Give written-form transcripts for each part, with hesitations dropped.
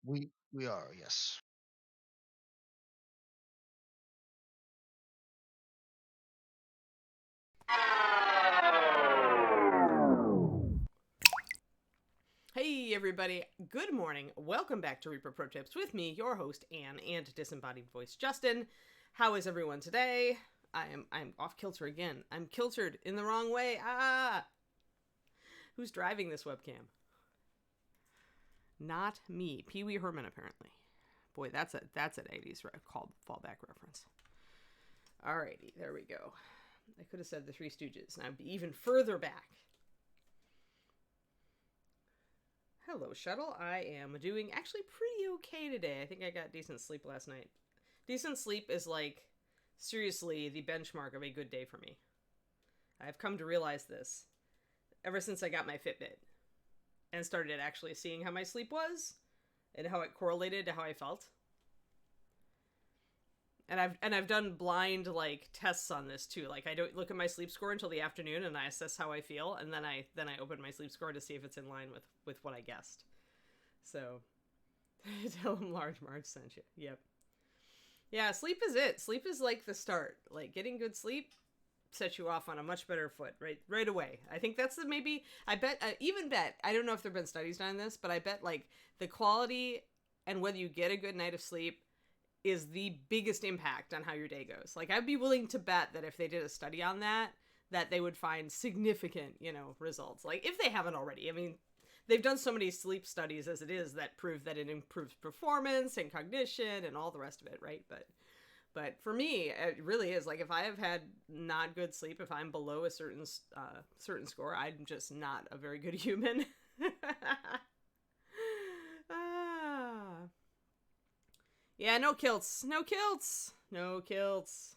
We are, yes. Hey everybody, good morning. Welcome back to Reaper Pro Tips with me, your host Anne, and disembodied voice Justin. How is everyone today? I'm off kilter again. I'm kiltered in the wrong way. Who's driving this webcam? Not me. Pee Wee Herman apparently. Boy, that's an 80s called fallback reference. Alrighty, there we go. I could have said the Three Stooges, and I'd be even further back. Hello, Shuttle. I am doing actually pretty okay today. I think I got decent sleep last night. Decent sleep is like, seriously, the benchmark of a good day for me. I've come to realize this ever since I got my Fitbit and started actually seeing how my sleep was and how it correlated to how I felt. And I've done blind like tests on this too. Like I don't look at my sleep score until the afternoon and I assess how I feel, and then I open my sleep score to see if it's in line with what I guessed. So tell him Large Marge sent you. Yep. Yeah, sleep is it. Sleep is like the start. Like getting good sleep sets you off on a much better foot right away. I think that's the maybe I bet even bet I don't know if there've been studies on this, but I bet like the quality and whether you get a good night of sleep is the biggest impact on how your day goes. Like I'd be willing to bet that if they did a study on that, that they would find significant, results. Like if they haven't already. I mean, they've done so many sleep studies as it is that prove that it improves performance and cognition and all the rest of it, right? But for me, it really is like if I have had not good sleep, if I'm below a certain score, I'm just not a very good human. ah. Yeah, no kilts. No kilts. No kilts.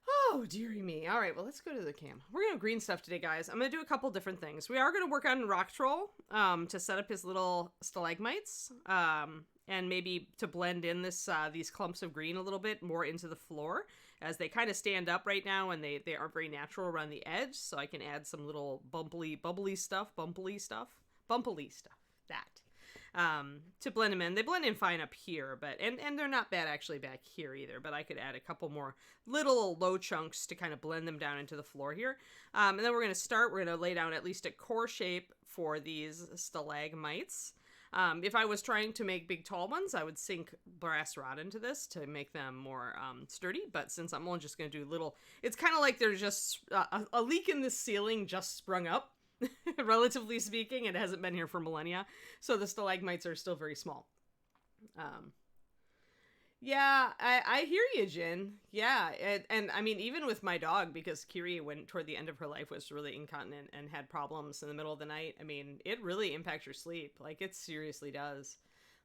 Oh, dearie me. All right, well, let's go to the cam. We're going to green stuff today, guys. I'm going to do a couple different things. We are going to work on Rock Troll to set up his little stalagmites and maybe to blend in these clumps of green a little bit more into the floor as they kind of stand up right now and they aren't very natural around the edge. So I can add some little bumpily stuff, that. To blend them in. They blend in fine up here, but and they're not bad actually back here either, but I could add a couple more little low chunks to kind of blend them down into the floor here. And then we're going to lay down at least a core shape for these stalagmites. If I was trying to make big tall ones, I would sink brass rod into this to make them more sturdy, but since I'm only just going to do little, it's kind of like there's just a leak in the ceiling just sprung up. Relatively speaking, it hasn't been here for millennia, so the stalagmites are still very small. Yeah, I hear you, Jin. Yeah, and I mean, even with my dog, because Kiri, when toward the end of her life, was really incontinent and had problems in the middle of the night. I mean, it really impacts your sleep. Like, it seriously does.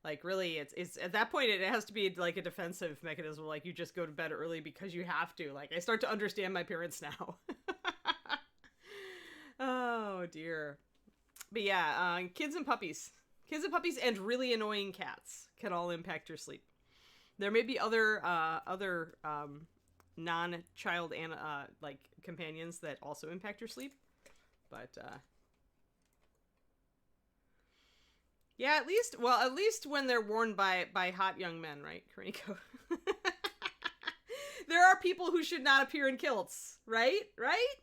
Like, really, it's at that point, it has to be like a defensive mechanism. Like, you just go to bed early because you have to. Like, I start to understand my parents now. Oh dear. But yeah, kids and puppies, and really annoying cats can all impact your sleep. There may be other non-child like companions that also impact your sleep, but yeah, at least when they're worn by hot young men, right, Kariniko? There are people who should not appear in kilts, right? Right?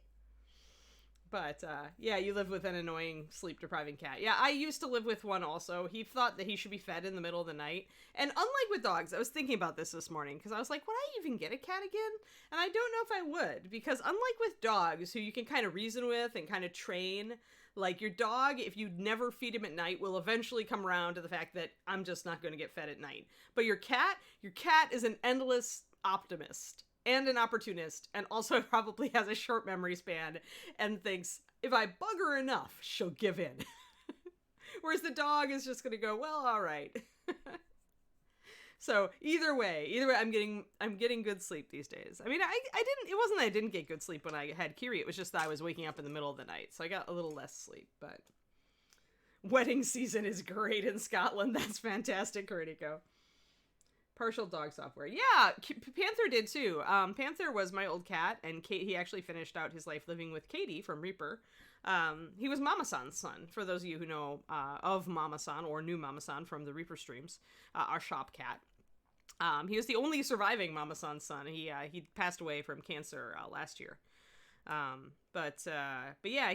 But yeah, you live with an annoying sleep depriving cat. Yeah, I used to live with one also. He thought that he should be fed in the middle of the night. And unlike with dogs, I was thinking about this morning because I was like, would I even get a cat again? And I don't know if I would, because unlike with dogs, who you can kind of reason with and kind of train, like your dog, if you never feed him at night, will eventually come around to the fact that I'm just not going to get fed at night. But your cat is an endless optimist and an opportunist, and also probably has a short memory span and thinks, if I bug her enough, she'll give in. Whereas the dog is just going to go, well, all right. So either way, I'm getting good sleep these days. I mean, it wasn't that I didn't get good sleep when I had Kiri. It was just that I was waking up in the middle of the night, so I got a little less sleep. But wedding season is great in Scotland. That's fantastic, Kurtiko. Partial dog software. Yeah, Panther did too. Panther was my old cat, and he actually finished out his life living with Katie from Reaper. He was Mama-san's son, for those of you who know of Mama-san or knew Mama-san from the Reaper streams, our shop cat. He was the only surviving Mama-san's son. He passed away from cancer last year. But yeah,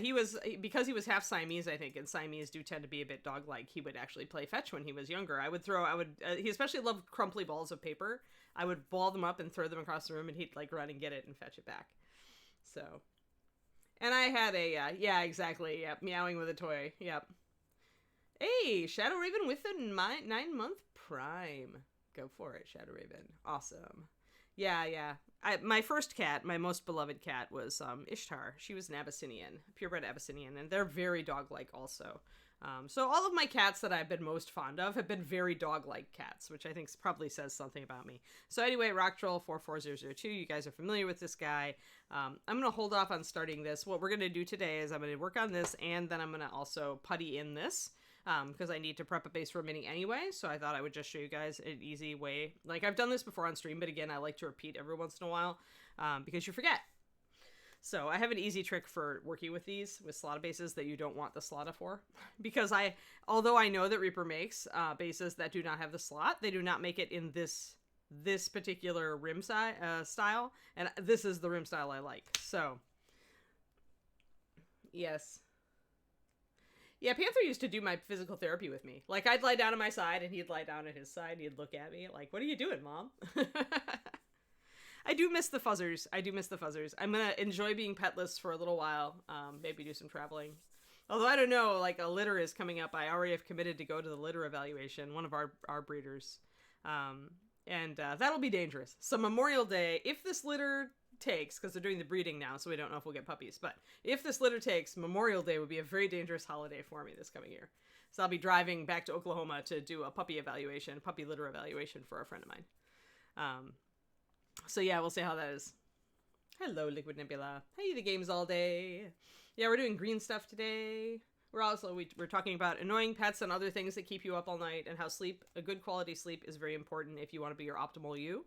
because he was half Siamese, I think, and Siamese do tend to be a bit dog-like. He would actually play fetch when he was younger. He especially loved crumply balls of paper. I would ball them up and throw them across the room, and he'd like run and get it and fetch it back. So, and I had yeah, exactly. Yep. Meowing with a toy. Yep. Hey, Shadow Raven with a 9-month prime. Go for it, Shadow Raven. Awesome. Yeah. My first cat, my most beloved cat, was Ishtar. She was an Abyssinian, purebred Abyssinian, and they're very dog-like also. So all of my cats that I've been most fond of have been very dog-like cats, which I think probably says something about me. So anyway, RockTroll44002, you guys are familiar with this guy. I'm going to hold off on starting this. What we're going to do today is I'm going to work on this, and then I'm going to also putty in this. Because I need to prep a base for a mini anyway, so I thought I would just show you guys an easy way. Like, I've done this before on stream, but again, I like to repeat every once in a while, because you forget. So I have an easy trick for working with these, with slot bases that you don't want the slot for. Because although I know that Reaper makes bases that do not have the slot, they do not make it in this particular rim style, and this is the rim style I like. So, yes. Yeah, Panther used to do my physical therapy with me. Like, I'd lie down on my side, and he'd lie down at his side, and he'd look at me like, what are you doing, Mom? I do miss the fuzzers. I'm gonna enjoy being petless for a little while. Maybe do some traveling. Although, I don't know, like, a litter is coming up. I already have committed to go to the litter evaluation, one of our breeders. And that'll be dangerous. So Memorial Day, if this litter takes, because they're doing the breeding now, so we don't know if we'll get puppies, but if this litter takes, Memorial Day would be a very dangerous holiday for me this coming year. So I'll be driving back to Oklahoma to do a puppy litter evaluation for a friend of mine. So yeah, we'll see how that is. Hello, Liquid Nebula. Hey, the game's all day. Yeah, we're doing green stuff today. We're talking about annoying pets and other things that keep you up all night, and how a good quality sleep is very important if you want to be your optimal you.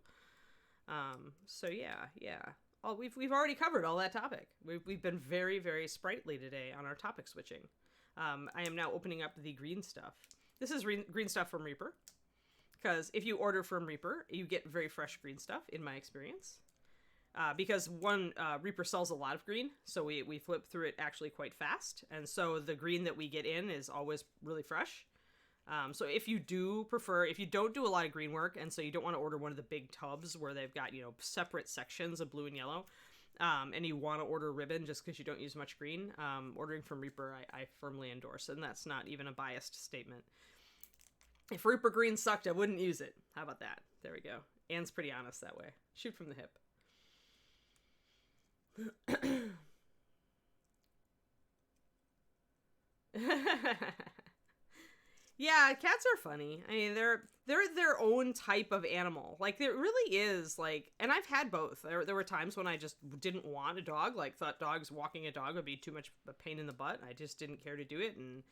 So yeah. Oh, we've already covered all that topic. We've been very, very sprightly today on our topic switching. I am now opening up the green stuff. This is green stuff from Reaper, because if you order from Reaper, you get very fresh green stuff, in my experience. Because Reaper sells a lot of green, so we flip through it actually quite fast, and so the green that we get in is always really fresh. So if you don't do a lot of green work, and so you don't want to order one of the big tubs where they've got, separate sections of blue and yellow, and you want to order ribbon just because you don't use much green, ordering from Reaper, I firmly endorse, and that's not even a biased statement. If Reaper green sucked, I wouldn't use it. How about that? There we go. Anne's pretty honest that way. Shoot from the hip. Yeah, cats are funny. I mean, they're their own type of animal. Like, it really is, like, and I've had both. There were times when I just didn't want a dog, like, thought walking a dog would be too much of a pain in the butt. I just didn't care to do it, and,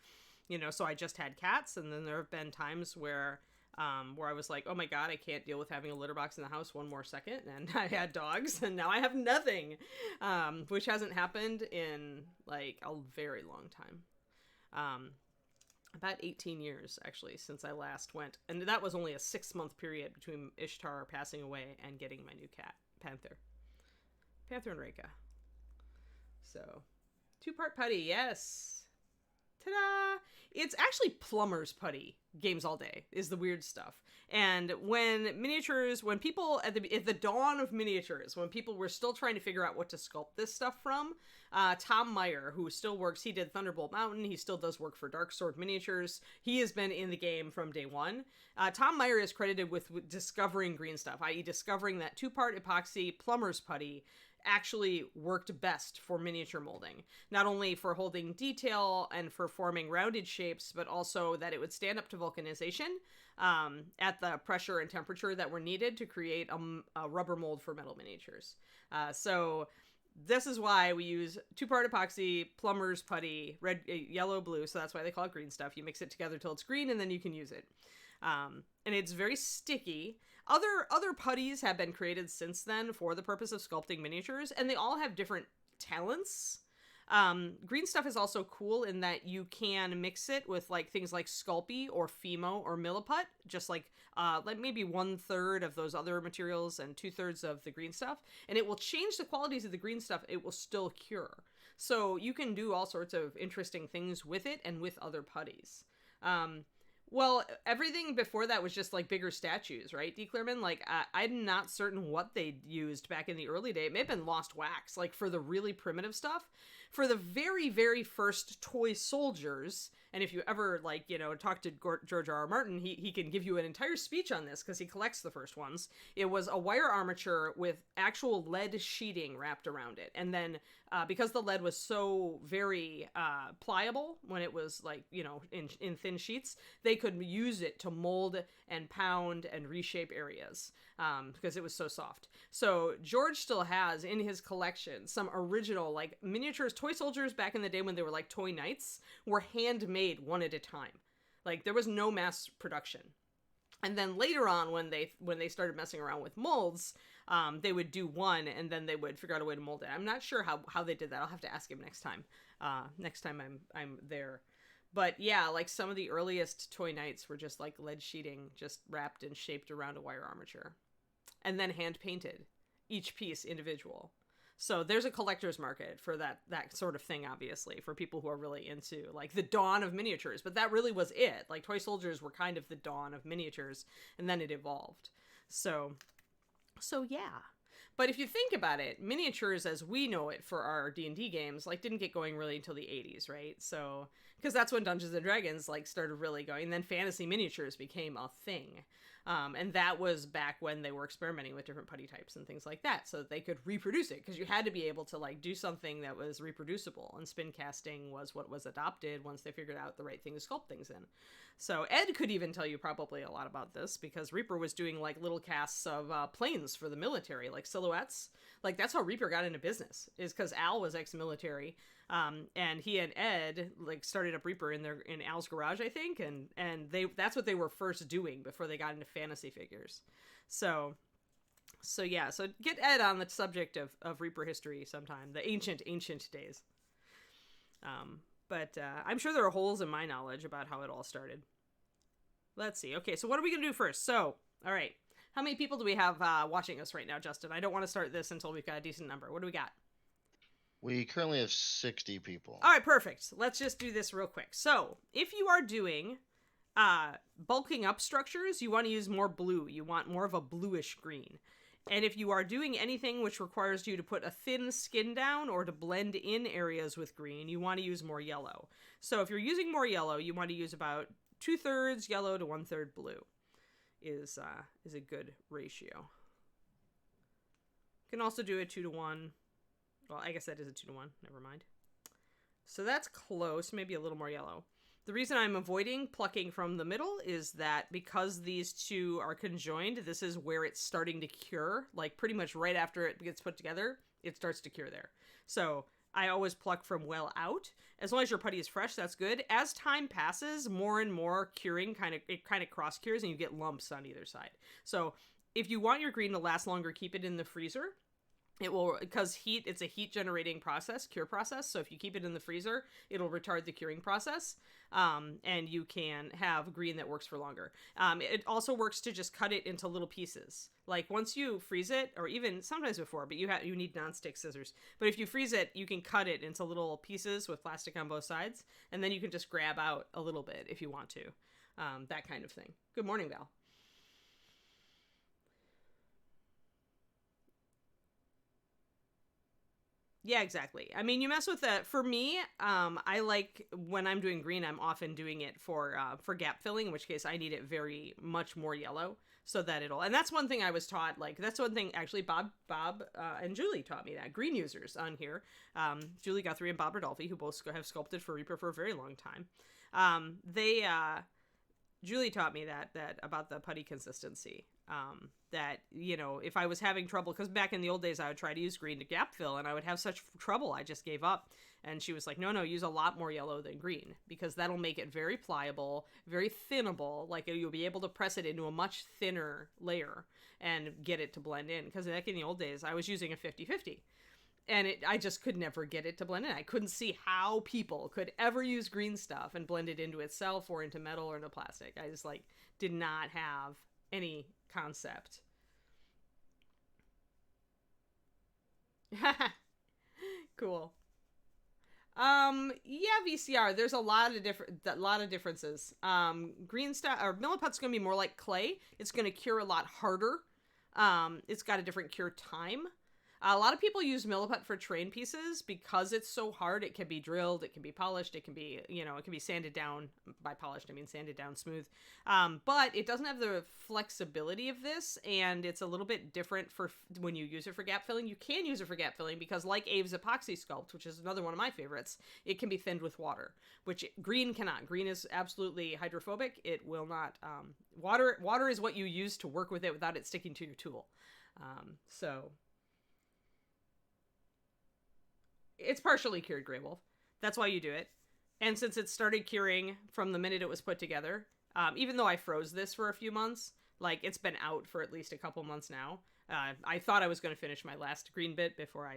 so I just had cats, and then there have been times where I was like, oh my god, I can't deal with having a litter box in the house one more second, and I had dogs, and now I have nothing, which hasn't happened in, like, a very long time. About 18 years, actually, since I last went. And that was only a 6-month period between Ishtar passing away and getting my new cat, Panther. Panther and Reika. So, 2-part putty, yes. Ta-da! It's actually plumber's putty. Games all day is the weird stuff. And when people, at the dawn of miniatures, when people were still trying to figure out what to sculpt this stuff from, Tom Meyer, who still works, he did Thunderbolt Mountain, he still does work for Dark Sword Miniatures, he has been in the game from day one. Tom Meyer is credited with discovering green stuff, i.e. discovering that 2-part epoxy plumber's putty actually worked best for miniature molding. Not only for holding detail and for forming rounded shapes, but also that it would stand up to vulcanization at the pressure and temperature that were needed to create a rubber mold for metal miniatures. So this is why we use 2-part epoxy, plumber's putty, red, yellow, blue, so that's why they call it green stuff. You mix it together till it's green, and then you can use it. And it's very sticky. Other putties have been created since then for the purpose of sculpting miniatures, and they all have different talents. Green stuff is also cool in that you can mix it with like things like Sculpey or Fimo or Milliput, just like maybe 1/3 of those other materials and 2/3 of the green stuff, and it will change the qualities of the green stuff. It will still cure. So you can do all sorts of interesting things with it and with other putties. Well, everything before that was just like bigger statues, right, D. Clearman? Like, I'm not certain what they used back in the early day. It may have been lost wax, like for the really primitive stuff. For the very, very first toy soldiers, and if you ever, like, you know, talk to George R.R. Martin, he can give you an entire speech on this because he collects the first ones. It was a wire armature with actual lead sheeting wrapped around it. And then because the lead was so very pliable when it was, like, you know, in thin sheets, they could use it to mold and pound and reshape areas because it was so soft. So George still has in his collection some original, like, miniatures. Toy soldiers back in the day when they were like toy knights were handmade one at a time. Like, there was no mass production. And then later on, when they started messing around with molds, they would do one and then they would figure out a way to mold it. I'm not sure how they did that. I'll have to ask him next time. Next time I'm there. But yeah, like some of the earliest toy knights were just like lead sheeting, just wrapped and shaped around a wire armature, and then hand painted, each piece individual. So there's a collector's market for that sort of thing, obviously, for people who are really into, like, the dawn of miniatures. But that really was it. Like, toy soldiers were kind of the dawn of miniatures, and then it evolved. So yeah. But if you think about it, miniatures as we know it for our D&D games, like, didn't get going really until the 80s, right? So, because that's when Dungeons & Dragons, like, started really going. And then fantasy miniatures became a thing. And that was back when they were experimenting with different putty types and things like that, so that they could reproduce it, because you had to be able to, like, do something that was reproducible, and spin casting was what was adopted once they figured out the right thing to sculpt things in. So Ed could even tell you probably a lot about this, because Reaper was doing, like, little casts of planes for the military, like silhouettes. Like, that's how Reaper got into business, is because Al was ex-military. And he and Ed, like, started up Reaper in Al's garage, I think, and that's what they were first doing before they got into fantasy figures. So yeah, so get Ed on the subject of Reaper history sometime, the ancient days. But I'm sure there are holes in my knowledge about how it all started. Let's see. Okay, so what are we gonna do first? So, all right, how many people do we have watching us right now, Justin? I don't want to start this until we've got a decent number. What do we got? We currently have 60 people. All right, perfect. Let's just do this real quick. So, if you are doing bulking up structures, you want to use more blue. You want more of a bluish green. And if you are doing anything which requires you to put a thin skin down or to blend in areas with green, you want to use more yellow. So, if you're using more yellow, you want to use about 2/3 yellow to 1/3 blue is a good ratio. You can also do a 2-to-1. Well, I guess that is a 2-to-1. Never mind. So that's close. Maybe a little more yellow. The reason I'm avoiding plucking from the middle is that because these two are conjoined, this is where it's starting to cure. Like, pretty much right after it gets put together, it starts to cure there. So I always pluck from well out. As long as your putty is fresh, that's good. As time passes, more and more curing kind of cross cures, and you get lumps on either side. So if you want your green to last longer, keep it in the freezer. It will, because it's a heat generating process, cure process. So if you keep it in the freezer, it'll retard the curing process. And you can have green that works for longer. It also works to just cut it into little pieces. Like, once you freeze it, or even sometimes before, but you need nonstick scissors. But if you freeze it, you can cut it into little pieces with plastic on both sides. And then you can just grab out a little bit if you want to. That kind of thing. Good morning, Val. Yeah, exactly. I mean, you mess with that. For me, I like, when I'm doing green, I'm often doing it for gap filling, in which case I need it very much more yellow, so that and that's one thing I was taught, like, that's one thing, actually, Bob and Julie taught me that. Green users on here. Julie Guthrie and Bob Rodolfi, who both have sculpted for Reaper for a very long time. Julie taught me that about the putty consistency. That, you know, if I was having trouble, because back in the old days I would try to use green to gap fill and I would have such trouble, I just gave up. And she was like, no, use a lot more yellow than green, because that'll make it very pliable, very thinnable. Like, you'll be able to press it into a much thinner layer and get it to blend in. Because back in the old days I was using a 50-50. And I just could never get it to blend in. I couldn't see how people could ever use green stuff and blend it into itself or into metal or into plastic. I just, like, did not have any concept. Cool. Yeah, VCR. There's a lot of differences. Green stuff or Milliput's gonna be more like clay. It's gonna cure a lot harder. It's got a different cure time. A lot of people use Milliput for train pieces because it's so hard. It can be drilled, it can be polished, it can be, you know, it can be sanded down. By polished, I mean sanded down smooth. But it doesn't have the flexibility of this, and it's a little bit different for when you use it for gap filling. You can use it for gap filling because, like Abe's Epoxy Sculpt, which is another one of my favorites, it can be thinned with water, which green cannot. Green is absolutely hydrophobic. It will not. Water is what you use to work with it without it sticking to your tool. So... It's partially cured Grey Wolf. That's why you do it. And since it started curing from the minute it was put together, even though I froze this for a few months, like, it's been out for at least a couple months now. I thought I was going to finish my last green bit before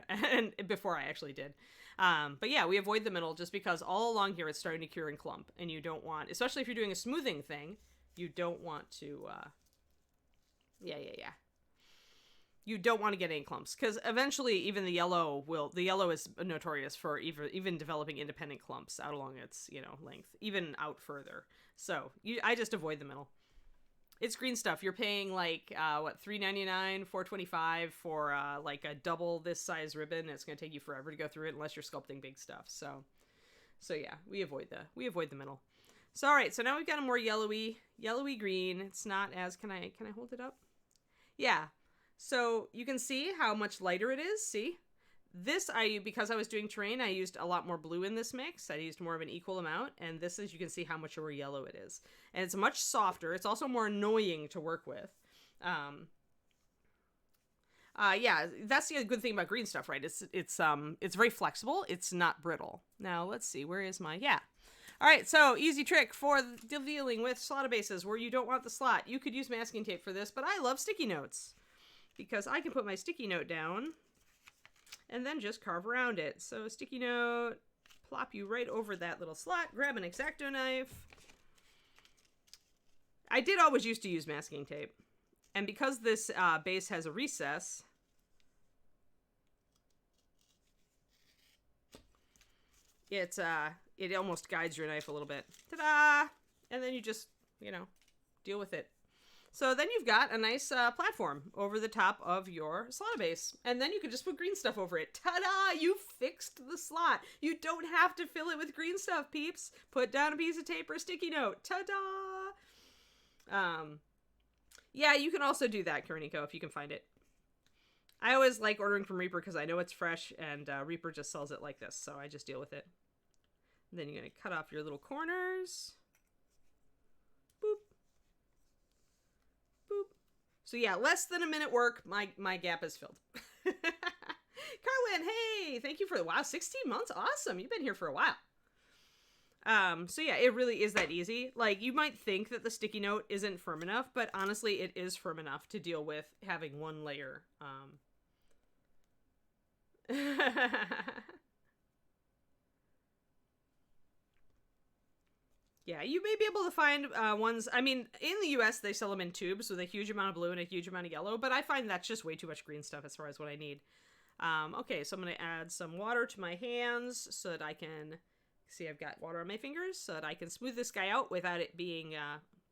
and before I actually did. But yeah, we avoid the middle just because all along here it's starting to cure and clump, and you don't want, especially if you're doing a smoothing thing, you don't want to, you don't want to get any clumps, because eventually even the yellow is notorious for even developing independent clumps out along its, you know, length, even out further. So I just avoid the middle. It's green stuff. You're paying like $3.99, $4.25 for like a double this size ribbon. It's going to take you forever to go through it unless you're sculpting big stuff. So yeah, we avoid the middle. So all right, so now we've got a more yellowy green. It's not as, can I hold it up? Yeah. So you can see how much lighter it is. See, this because I was doing terrain, I used a lot more blue in this mix. I used more of an equal amount, and this is, you can see how much more yellow it is, and it's much softer. It's also more annoying to work with. Yeah, that's the good thing about green stuff, right? It's very flexible. It's not brittle. Now let's see, where is my All right, so easy trick for dealing with slotted bases where you don't want the slot. You could use masking tape for this, but I love sticky notes, because I can put my sticky note down and then just carve around it. So sticky note, plop you right over that little slot, grab an X-Acto knife. I did always used to use masking tape. And because this base has a recess, it almost guides your knife a little bit. Ta-da! And then you just, you know, deal with it. So then you've got a nice platform over the top of your slot base. And then you can just put green stuff over it. Ta-da! You fixed the slot. You don't have to fill it with green stuff, peeps. Put down a piece of tape or a sticky note. Ta-da! Yeah, you can also do that, Kariniko, if you can find it. I always like ordering from Reaper because I know it's fresh, and Reaper just sells it like this, so I just deal with it. And then you're going to cut off your little corners. Boop. Boop. So yeah, less than a minute work, my gap is filled. Carwin, hey! Thank you for, wow, 16 months? Awesome! You've been here for a while. So yeah, it really is that easy. Like, you might think that the sticky note isn't firm enough, but honestly, it is firm enough to deal with having one layer. Yeah, you may be able to find ones, I mean, in the US, they sell them in tubes with a huge amount of blue and a huge amount of yellow, but I find that's just way too much green stuff as far as what I need. Okay, so I'm going to add some water to my hands so that I can, see, I've got water on my fingers, so that I can smooth this guy out without it being,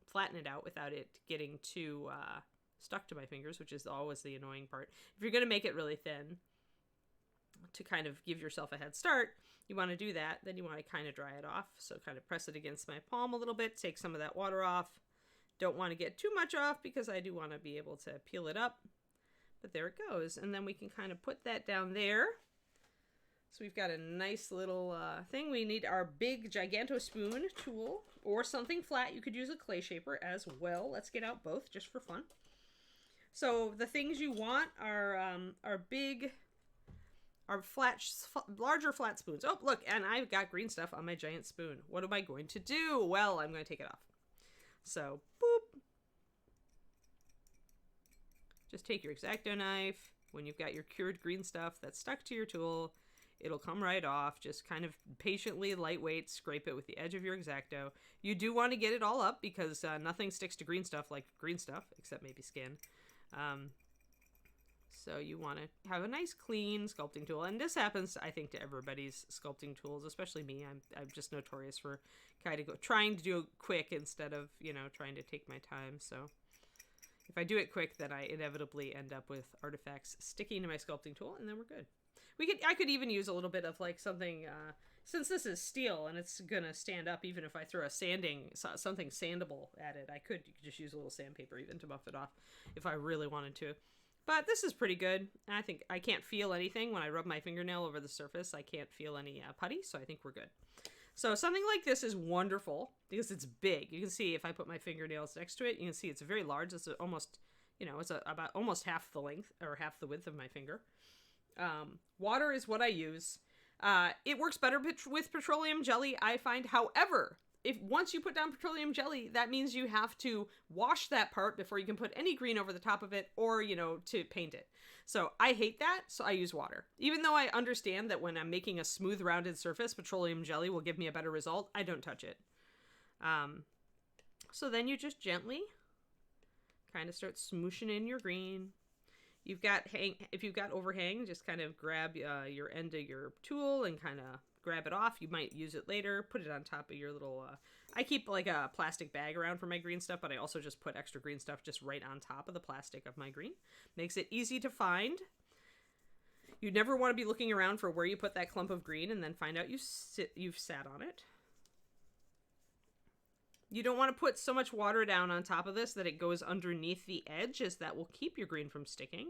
flatten it out without it getting too stuck to my fingers, which is always the annoying part. If you're going to make it really thin, to kind of give yourself a head start, you want to do that, then you want to kind of dry it off. So kind of press it against my palm a little bit, take some of that water off. Don't want to get too much off because I do want to be able to peel it up. But there it goes. And then we can kind of put that down there. So we've got a nice little thing. We need our big Giganto Spoon tool or something flat. You could use a clay shaper as well. Let's get out both just for fun. So the things you want are larger flat spoons. Oh, look, and I've got green stuff on my giant spoon. What am I going to do? Well, I'm going to take it off. So, boop. Just take your X-Acto knife. When you've got your cured green stuff that's stuck to your tool, it'll come right off. Just kind of patiently, lightweight, scrape it with the edge of your X-Acto. You do want to get it all up because nothing sticks to green stuff like green stuff, except maybe skin. So you want to have a nice, clean sculpting tool. And this happens, I think, to everybody's sculpting tools, especially me. I'm just notorious for kind of trying to do it quick instead of, trying to take my time. So if I do it quick, then I inevitably end up with artifacts sticking to my sculpting tool, and then we're good. I could even use a little bit of like something, since this is steel and it's gonna stand up, even if I throw something sandable at it, I could just use a little sandpaper even to buff it off if I really wanted to. But this is pretty good. I think I can't feel anything when I rub my fingernail over the surface. I can't feel any putty, so I think we're good. So something like this is wonderful because it's big. You can see if I put my fingernails next to it, you can see it's very large. It's almost, it's about almost half the length or half the width of my finger. Water is what I use. It works better with petroleum jelly, I find. However, once you put down petroleum jelly, that means you have to wash that part before you can put any green over the top of it or, to paint it. So I hate that, so I use water. Even though I understand that when I'm making a smooth, rounded surface, petroleum jelly will give me a better result, I don't touch it. So then you just gently kind of start smooshing in your green. If you've got overhang, just kind of grab your end of your tool and kind of grab it off. You might use it later. Put it on top of your little... I keep like a plastic bag around for my green stuff, but I also just put extra green stuff just right on top of the plastic of my green. Makes it easy to find. You never want to be looking around for where you put that clump of green and then find out you've sat on it. You don't want to put so much water down on top of this that it goes underneath the edge, as that will keep your green from sticking.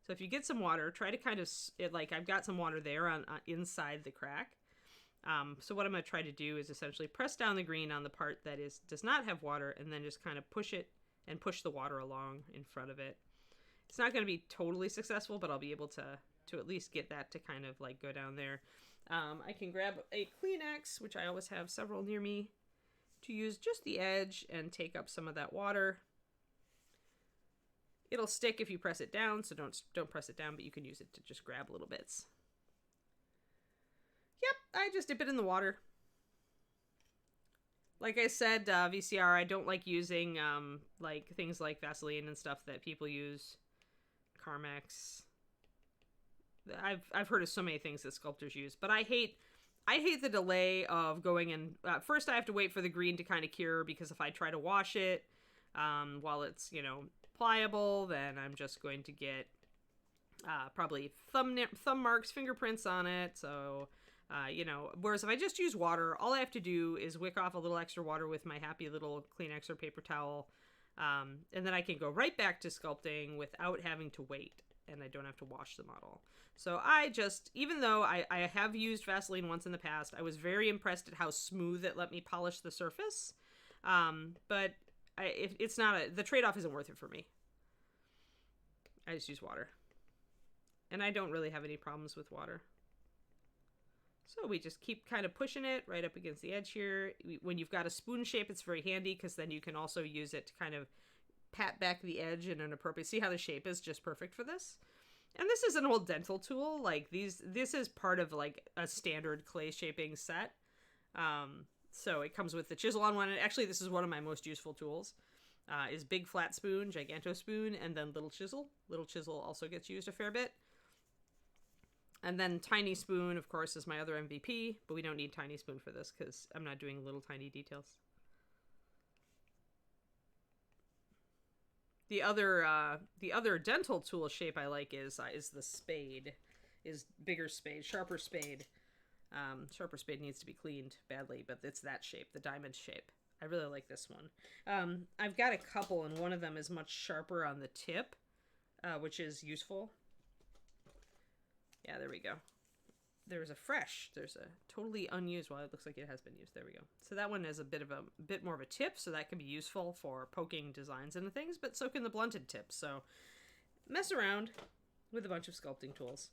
So if you get some water, try to kind of, I've got some water there on inside the crack. So what I'm going to try to do is essentially press down the green on the part that does not have water, and then just kind of push it and push the water along in front of it. It's not going to be totally successful, but I'll be able to at least get that to kind of like go down there. I can grab a Kleenex, which I always have several near me, to use just the edge and take up some of that water. It'll stick if you press it down, so don't press it down, but you can use it to just grab little bits. Yep, I just dip it in the water. Like I said, VCR, I don't like using like things like Vaseline and stuff that people use. Carmex. I've heard of so many things that sculptors use, but I hate the delay of going and first I have to wait for the green to kind of cure, because if I try to wash it while it's, pliable, then I'm just going to get probably thumb marks, fingerprints on it. So, whereas if I just use water, all I have to do is wick off a little extra water with my happy little Kleenex or paper towel. And then I can go right back to sculpting without having to wait, and I don't have to wash the model. So even though I have used Vaseline once in the past, I was very impressed at how smooth it let me polish the surface. But it's not the trade-off isn't worth it for me. I just use water. And I don't really have any problems with water. So we just keep kind of pushing it right up against the edge here. When you've got a spoon shape, it's very handy, because then you can also use it to kind of pat back the edge in an appropriate... See how the shape is just perfect for this? And this is an old dental tool. Like this is part of like a standard clay shaping set. So it comes with the chisel on one. And actually, this is one of my most useful tools. Is big flat spoon, Giganto spoon, and then little chisel. Little chisel also gets used a fair bit. And then tiny spoon, of course, is my other MVP, but we don't need tiny spoon for this because I'm not doing little tiny details. The other dental tool shape I like is the spade, is bigger spade, sharper spade. Sharper spade needs to be cleaned badly, but it's that shape, the diamond shape. I really like this one. I've got a couple, and one of them is much sharper on the tip, which is useful. Yeah, there we go. there's a totally unused, well, it looks like it has been used. There we go. So that one is a bit more of a tip, so that can be useful for poking designs into things, but so can the blunted tips. So mess around with a bunch of sculpting tools.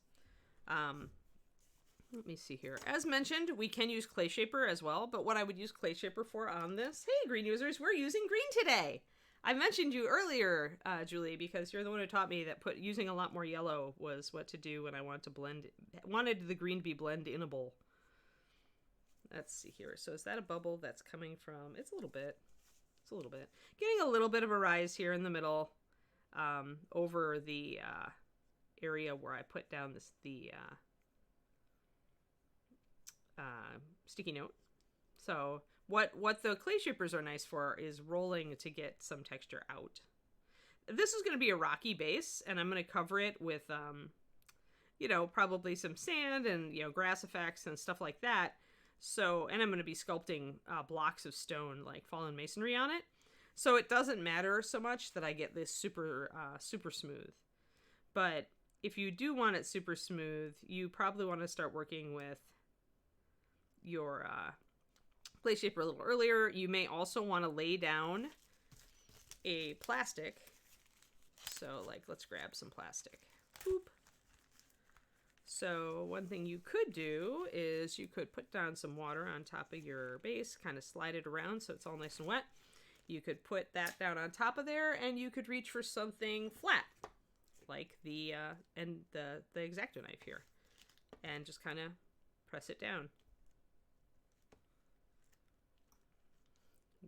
Let me see here. As mentioned, we can use Clay Shaper as well, but what I would use Clay Shaper for on this, hey, green users, we're using green today. I mentioned you earlier, Julie, because you're the one who taught me that using a lot more yellow was what to do when I wanted the green to be blend-inable. Let's see here. So is that a bubble that's coming from, it's a little bit. Getting a little bit of a rise here in the middle, over the area where I put down the sticky note. So what the clay shapers are nice for is rolling to get some texture out. This is going to be a rocky base, and I'm going to cover it with, probably some sand and, grass effects and stuff like that. So, and I'm going to be sculpting blocks of stone, like fallen masonry on it. So it doesn't matter so much that I get this super smooth. But if you do want it super smooth, you probably want to start working with your clay shaper a little earlier. You may also want to lay down a plastic. So, let's grab some plastic. Boop. So one thing you could do is you could put down some water on top of your base, kind of slide it around so it's all nice and wet. You could put that down on top of there, and you could reach for something flat, like the X-Acto knife here, and just kind of press it down.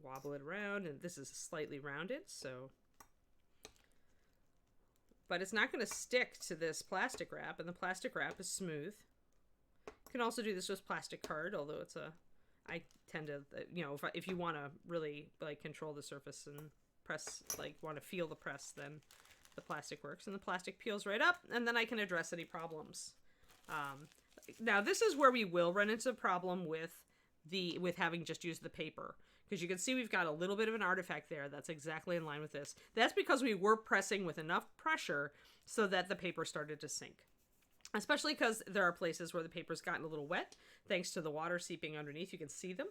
Wobble it around, and this is slightly rounded, so... But it's not going to stick to this plastic wrap, and the plastic wrap is smooth. You can also do this with plastic card, although I tend to, if you want to really, control the surface and press, want to feel the press, then the plastic works. And the plastic peels right up, and then I can address any problems. Now, this is where we will run into a problem with having just used the paper. Because you can see we've got a little bit of an artifact there that's exactly in line with this. That's because we were pressing with enough pressure so that the paper started to sink. Especially because there are places where the paper's gotten a little wet, thanks to the water seeping underneath. You can see them.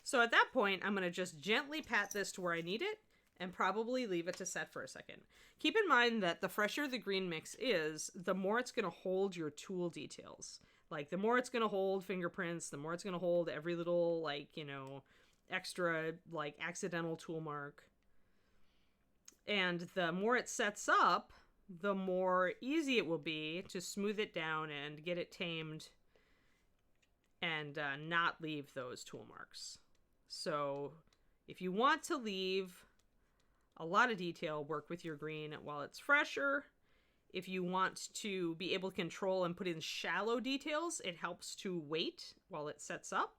So at that point, I'm going to just gently pat this to where I need it and probably leave it to set for a second. Keep in mind that the fresher the green mix is, the more it's going to hold your tool details. The more it's going to hold fingerprints, the more it's going to hold every little, extra, accidental tool mark. And the more it sets up, the more easy it will be to smooth it down and get it tamed and not leave those tool marks. So if you want to leave a lot of detail, work with your green while it's fresher. If you want to be able to control and put in shallow details, it helps to wait while it sets up.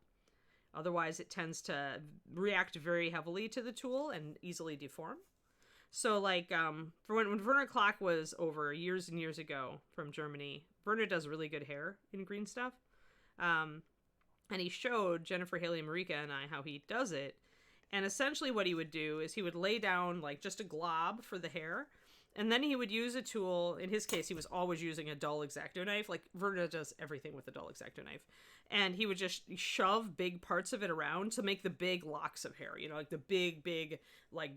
Otherwise, it tends to react very heavily to the tool and easily deform. So, for when Werner Klock was over years and years ago from Germany, Werner does really good hair in green stuff. And he showed Jennifer, Haley, and Marika and I how he does it. And essentially what he would do is he would lay down, just a glob for the hair. And then he would use a tool. In his case, he was always using a dull X-Acto knife. Werner does everything with a dull X-Acto knife. And he would just shove big parts of it around to make the big locks of hair. The big,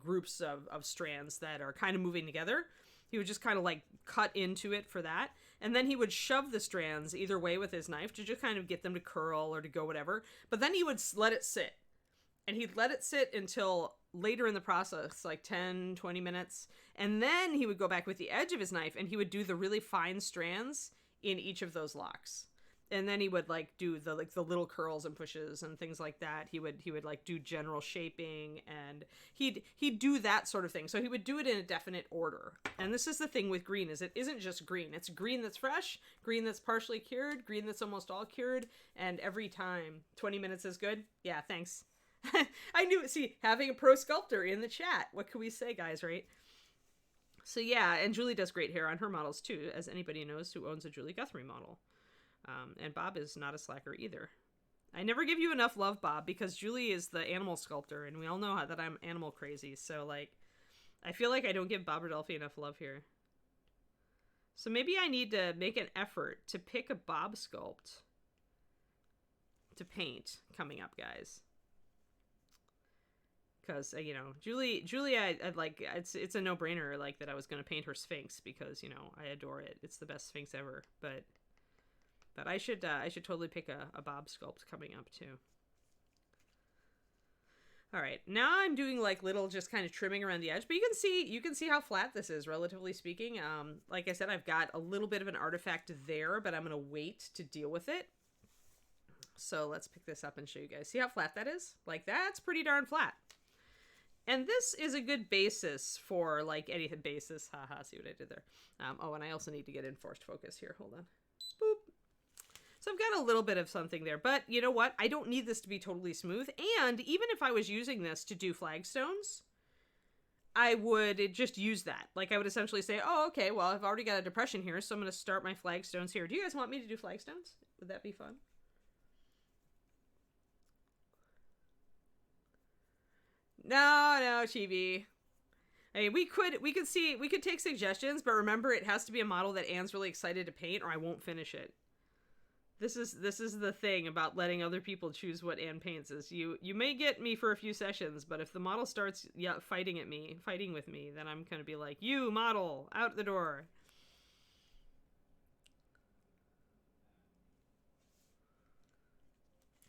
groups of strands that are kind of moving together. He would just kind of, cut into it for that. And then he would shove the strands either way with his knife to just kind of get them to curl or to go whatever. But then he would let it sit. And he'd let it sit until later in the process, 10, 20 minutes. And then he would go back with the edge of his knife and he would do the really fine strands in each of those locks. And then he would do the little curls and pushes and things like that. He would do general shaping, and he'd do that sort of thing. So he would do it in a definite order. And this is the thing with green, is it isn't just green. It's green that's fresh, green that's partially cured, green that's almost all cured, and every time 20 minutes is good. Yeah, thanks. I knew it. See, having a pro sculptor in the chat. What can we say, guys, right? So yeah, and Julie does great hair on her models too, as anybody knows who owns a Julie Guthrie model. And Bob is not a slacker either. I never give you enough love, Bob, because Julie is the animal sculptor, and we all know that I'm animal crazy. So I feel like I don't give Bob Rodolphe enough love here. So maybe I need to make an effort to pick a Bob sculpt to paint coming up, guys. Because, you know, Julie, I'd like, it's a no-brainer, like, that I was going to paint her Sphinx, because, you know, I adore it. It's the best Sphinx ever. But I should totally pick a Bob sculpt coming up, too. All right, now I'm doing, like, little just kind of trimming around the edge, but you can see how flat this is, relatively speaking. Like I said, I've got a little bit of an artifact there, but I'm going to wait to deal with it. So let's pick this up and show you guys. See how flat that is? Like, that's pretty darn flat. And this is a good basis for, like, any basis. Haha, see what I did there. Oh, and I also need to get in forced focus here. Hold on. Boop. So I've got a little bit of something there. But you know what? I don't need this to be totally smooth. And even if I was using this to do flagstones, I would just use that. Like, I would essentially say, oh, okay, well, I've already got a depression here, so I'm going to start my flagstones here. Do you guys want me to do flagstones? Would that be fun? No, Chibi. I mean, we could take suggestions, but remember, it has to be a model that Anne's really excited to paint, or I won't finish it. This is the thing about letting other people choose what Anne paints, is you may get me for a few sessions, but if the model starts fighting with me, then I'm gonna be like, you model, out the door.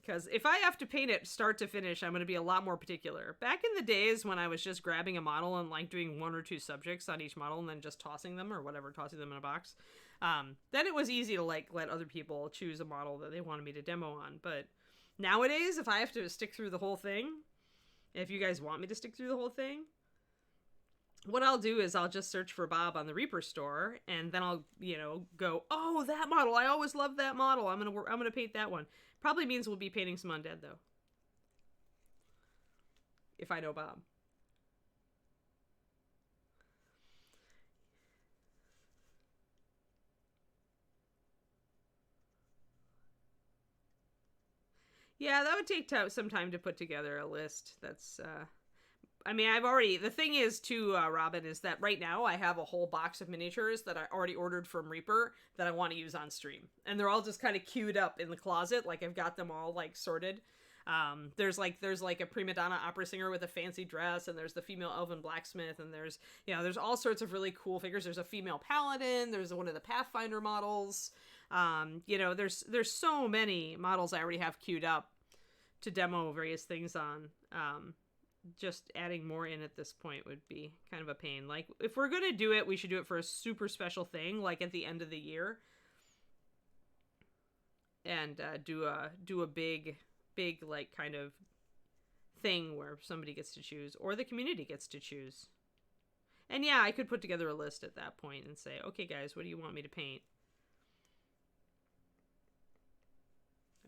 Because if I have to paint it start to finish, I'm going to be a lot more particular. Back in the days when I was just grabbing a model and like doing 1 or 2 subjects on each model and then just tossing them or whatever, tossing them in a box, then it was easy to like let other people choose a model that they wanted me to demo on. But nowadays, if I have to stick through the whole thing, if you guys want me to stick through the whole thing, what I'll do is I'll just search for Bob on the Reaper store, and then I'll, you know, go, oh, that model, I always loved that model, I'm gonna paint that one. Probably means we'll be painting some undead, though. If I know Bob. Yeah, that would take some time to put together a list. That's, I mean, the thing is, too, Robin, is that right now I have a whole box of miniatures that I already ordered from Reaper that I want to use on stream. And they're all just kind of queued up in the closet. Like, I've got them all, like, sorted. There's like a prima donna opera singer with a fancy dress, and there's the female elven blacksmith, and there's, you know, there's all sorts of really cool figures. There's a female paladin, there's one of the Pathfinder models. You know, there's so many models I already have queued up to demo various things on. Just adding more in at this point would be kind of a pain. Like, if we're gonna do it, we should do it for a super special thing, like at the end of the year, and do a big like kind of thing where somebody gets to choose, or the community gets to choose. And yeah, I could put together a list at that point and say, okay guys, what do you want me to paint?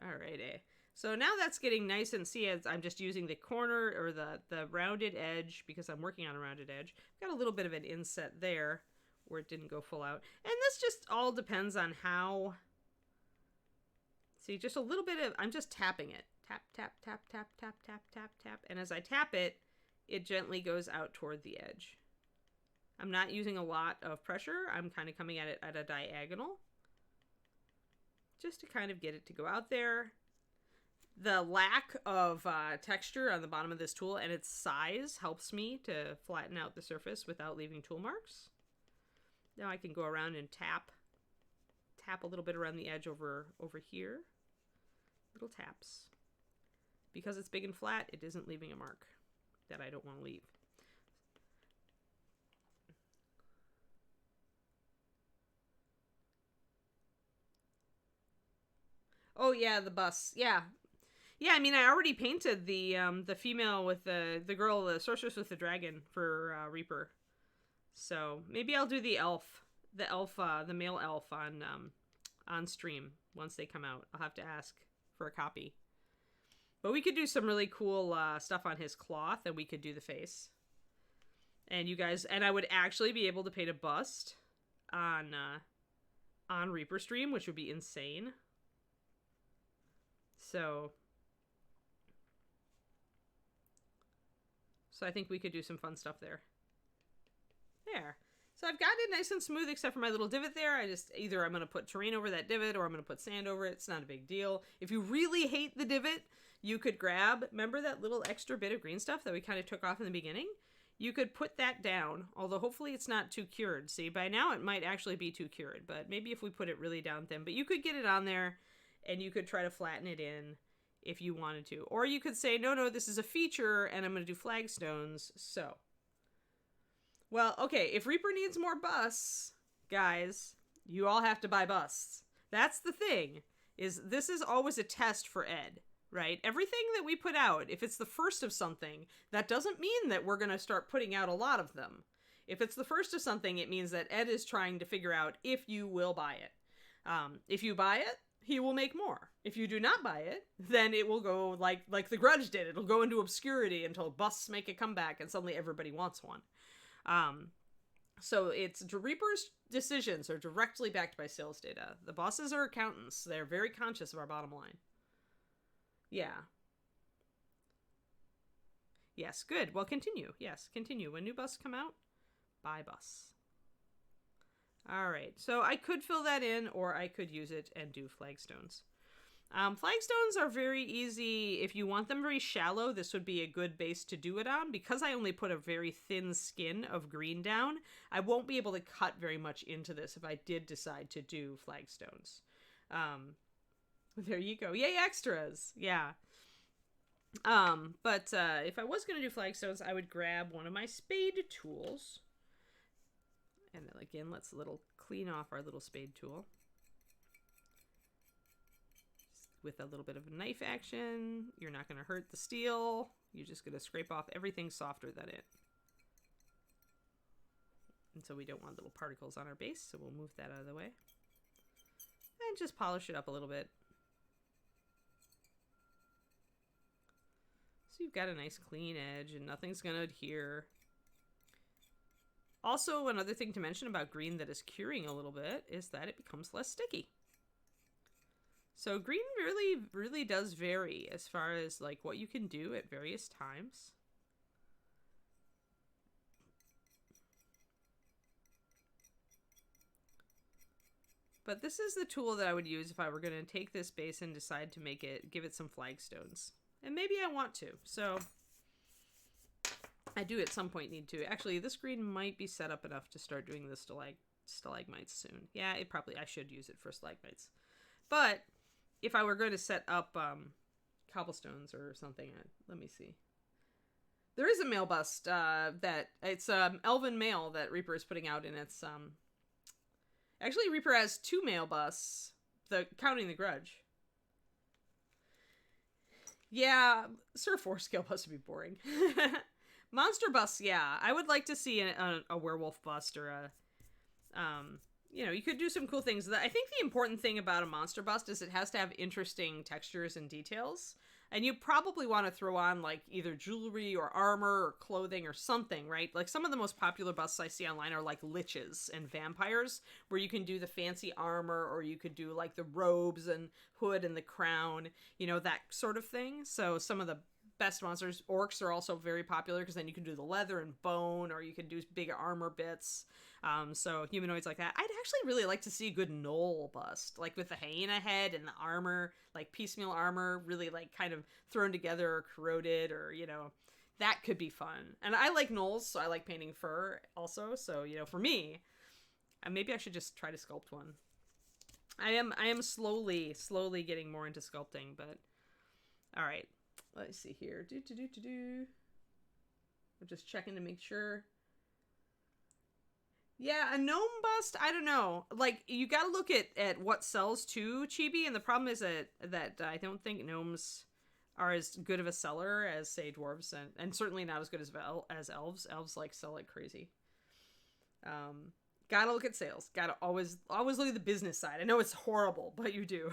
Alrighty. So now that's getting nice, and see, as I'm just using the corner or the rounded edge, because I'm working on a rounded edge. I've got a little bit of an inset there where it didn't go full out. And this just all depends on how, see, just a little bit of, I'm just tapping it. Tap, tap, tap, tap, tap, tap, tap, tap. And as I tap it, it gently goes out toward the edge. I'm not using a lot of pressure. I'm kind of coming at it at a diagonal, just to kind of get it to go out there. The lack of texture on the bottom of this tool and its size helps me to flatten out the surface without leaving tool marks. Now I can go around and tap a little bit around the edge over here. Little taps. Because it's big and flat, it isn't leaving a mark that I don't want to leave. Oh yeah, the bus. Yeah. Yeah, I mean, I already painted the female with the girl, the sorceress with the dragon for Reaper. So maybe I'll do the male elf on stream once they come out. I'll have to ask for a copy. But we could do some really cool stuff on his cloth, and we could do the face. And you guys, and I would actually be able to paint a bust on Reaper stream, which would be insane. So I think we could do some fun stuff there. There. So I've got it nice and smooth except for my little divot there. Either I'm going to put terrain over that divot or I'm going to put sand over it. It's not a big deal. If you really hate the divot, you could grab, remember that little extra bit of green stuff that we kind of took off in the beginning? You could put that down, although hopefully it's not too cured. See, by now it might actually be too cured, but maybe if we put it really down thin. But you could get it on there and you could try to flatten it in if you wanted to. Or you could say, no, this is a feature and I'm going to do flagstones, so. Well, okay, if Reaper needs more busts, guys, you all have to buy busts. That's the thing, is this is always a test for Ed, right? Everything that we put out, if it's the first of something, that doesn't mean that we're going to start putting out a lot of them. If it's the first of something, it means that Ed is trying to figure out if you will buy it. If you buy it, he will make more. If you do not buy it, then it will go like The Grudge did. It'll go into obscurity until busts make a comeback and suddenly everybody wants one. So it's Reaper's decisions are directly backed by sales data. The bosses are accountants. They're very conscious of our bottom line. Yeah. Yes, good. Well, continue. Yes, continue. When new busts come out, buy busts. All right. So I could fill that in, or I could use it and do flagstones. Flagstones are very easy. If you want them very shallow, this would be a good base to do it on. Because I only put a very thin skin of green down, I won't be able to cut very much into this if I did decide to do flagstones. There you go. Yay, extras! Yeah. But if I was going to do flagstones, I would grab one of my spade tools. And then again, let's clean off our little spade tool. With a little bit of a knife action. You're not going to hurt the steel. You're just going to scrape off everything softer than it. And so we don't want little particles on our base, so we'll move that out of the way. And just polish it up a little bit. So you've got a nice clean edge and nothing's going to adhere. Also, another thing to mention about green that is curing a little bit is that it becomes less sticky. So green really does vary as far as like what you can do at various times. But this is the tool that I would use if I were going to take this base and decide to give it some flagstones. And maybe I want to, so I do at some point need to. Actually, this green might be set up enough to start doing the stalagmites soon. Yeah, I should use it for stalagmites. But if I were going to set up cobblestones or something, let me see. There is a male bust that it's elven male that Reaper is putting out, and it's actually Reaper has 2 male busts, counting the Grudge. Yeah, Sir 4 scale bust would be boring. Monster busts, yeah, I would like to see a werewolf bust or a you could do some cool things. I think the important thing about a monster bust is it has to have interesting textures and details. And you probably want to throw on like either jewelry or armor or clothing or something, right? Like some of the most popular busts I see online are like liches and vampires, where you can do the fancy armor or you could do like the robes and hood and the crown, that sort of thing. So some of the best monsters, orcs are also very popular because then you can do the leather and bone, or you can do big armor bits. So humanoids like that. I'd actually really like to see a good gnoll bust, like with the hyena head and the armor, like piecemeal armor, really like kind of thrown together or corroded, or that could be fun. And I like gnolls, so I like painting fur also. So for me, maybe I should just try to sculpt one. I am slowly getting more into sculpting, but all right. Let's see here. I'm just checking to make sure. Yeah, a gnome bust, I don't know. Like, you gotta look at what sells to Chibi, and the problem is that I don't think gnomes are as good of a seller as, say, dwarves, and certainly not as good as elves. Elves, like, sell like crazy. Gotta look at sales. Gotta always look at the business side. I know it's horrible, but you do.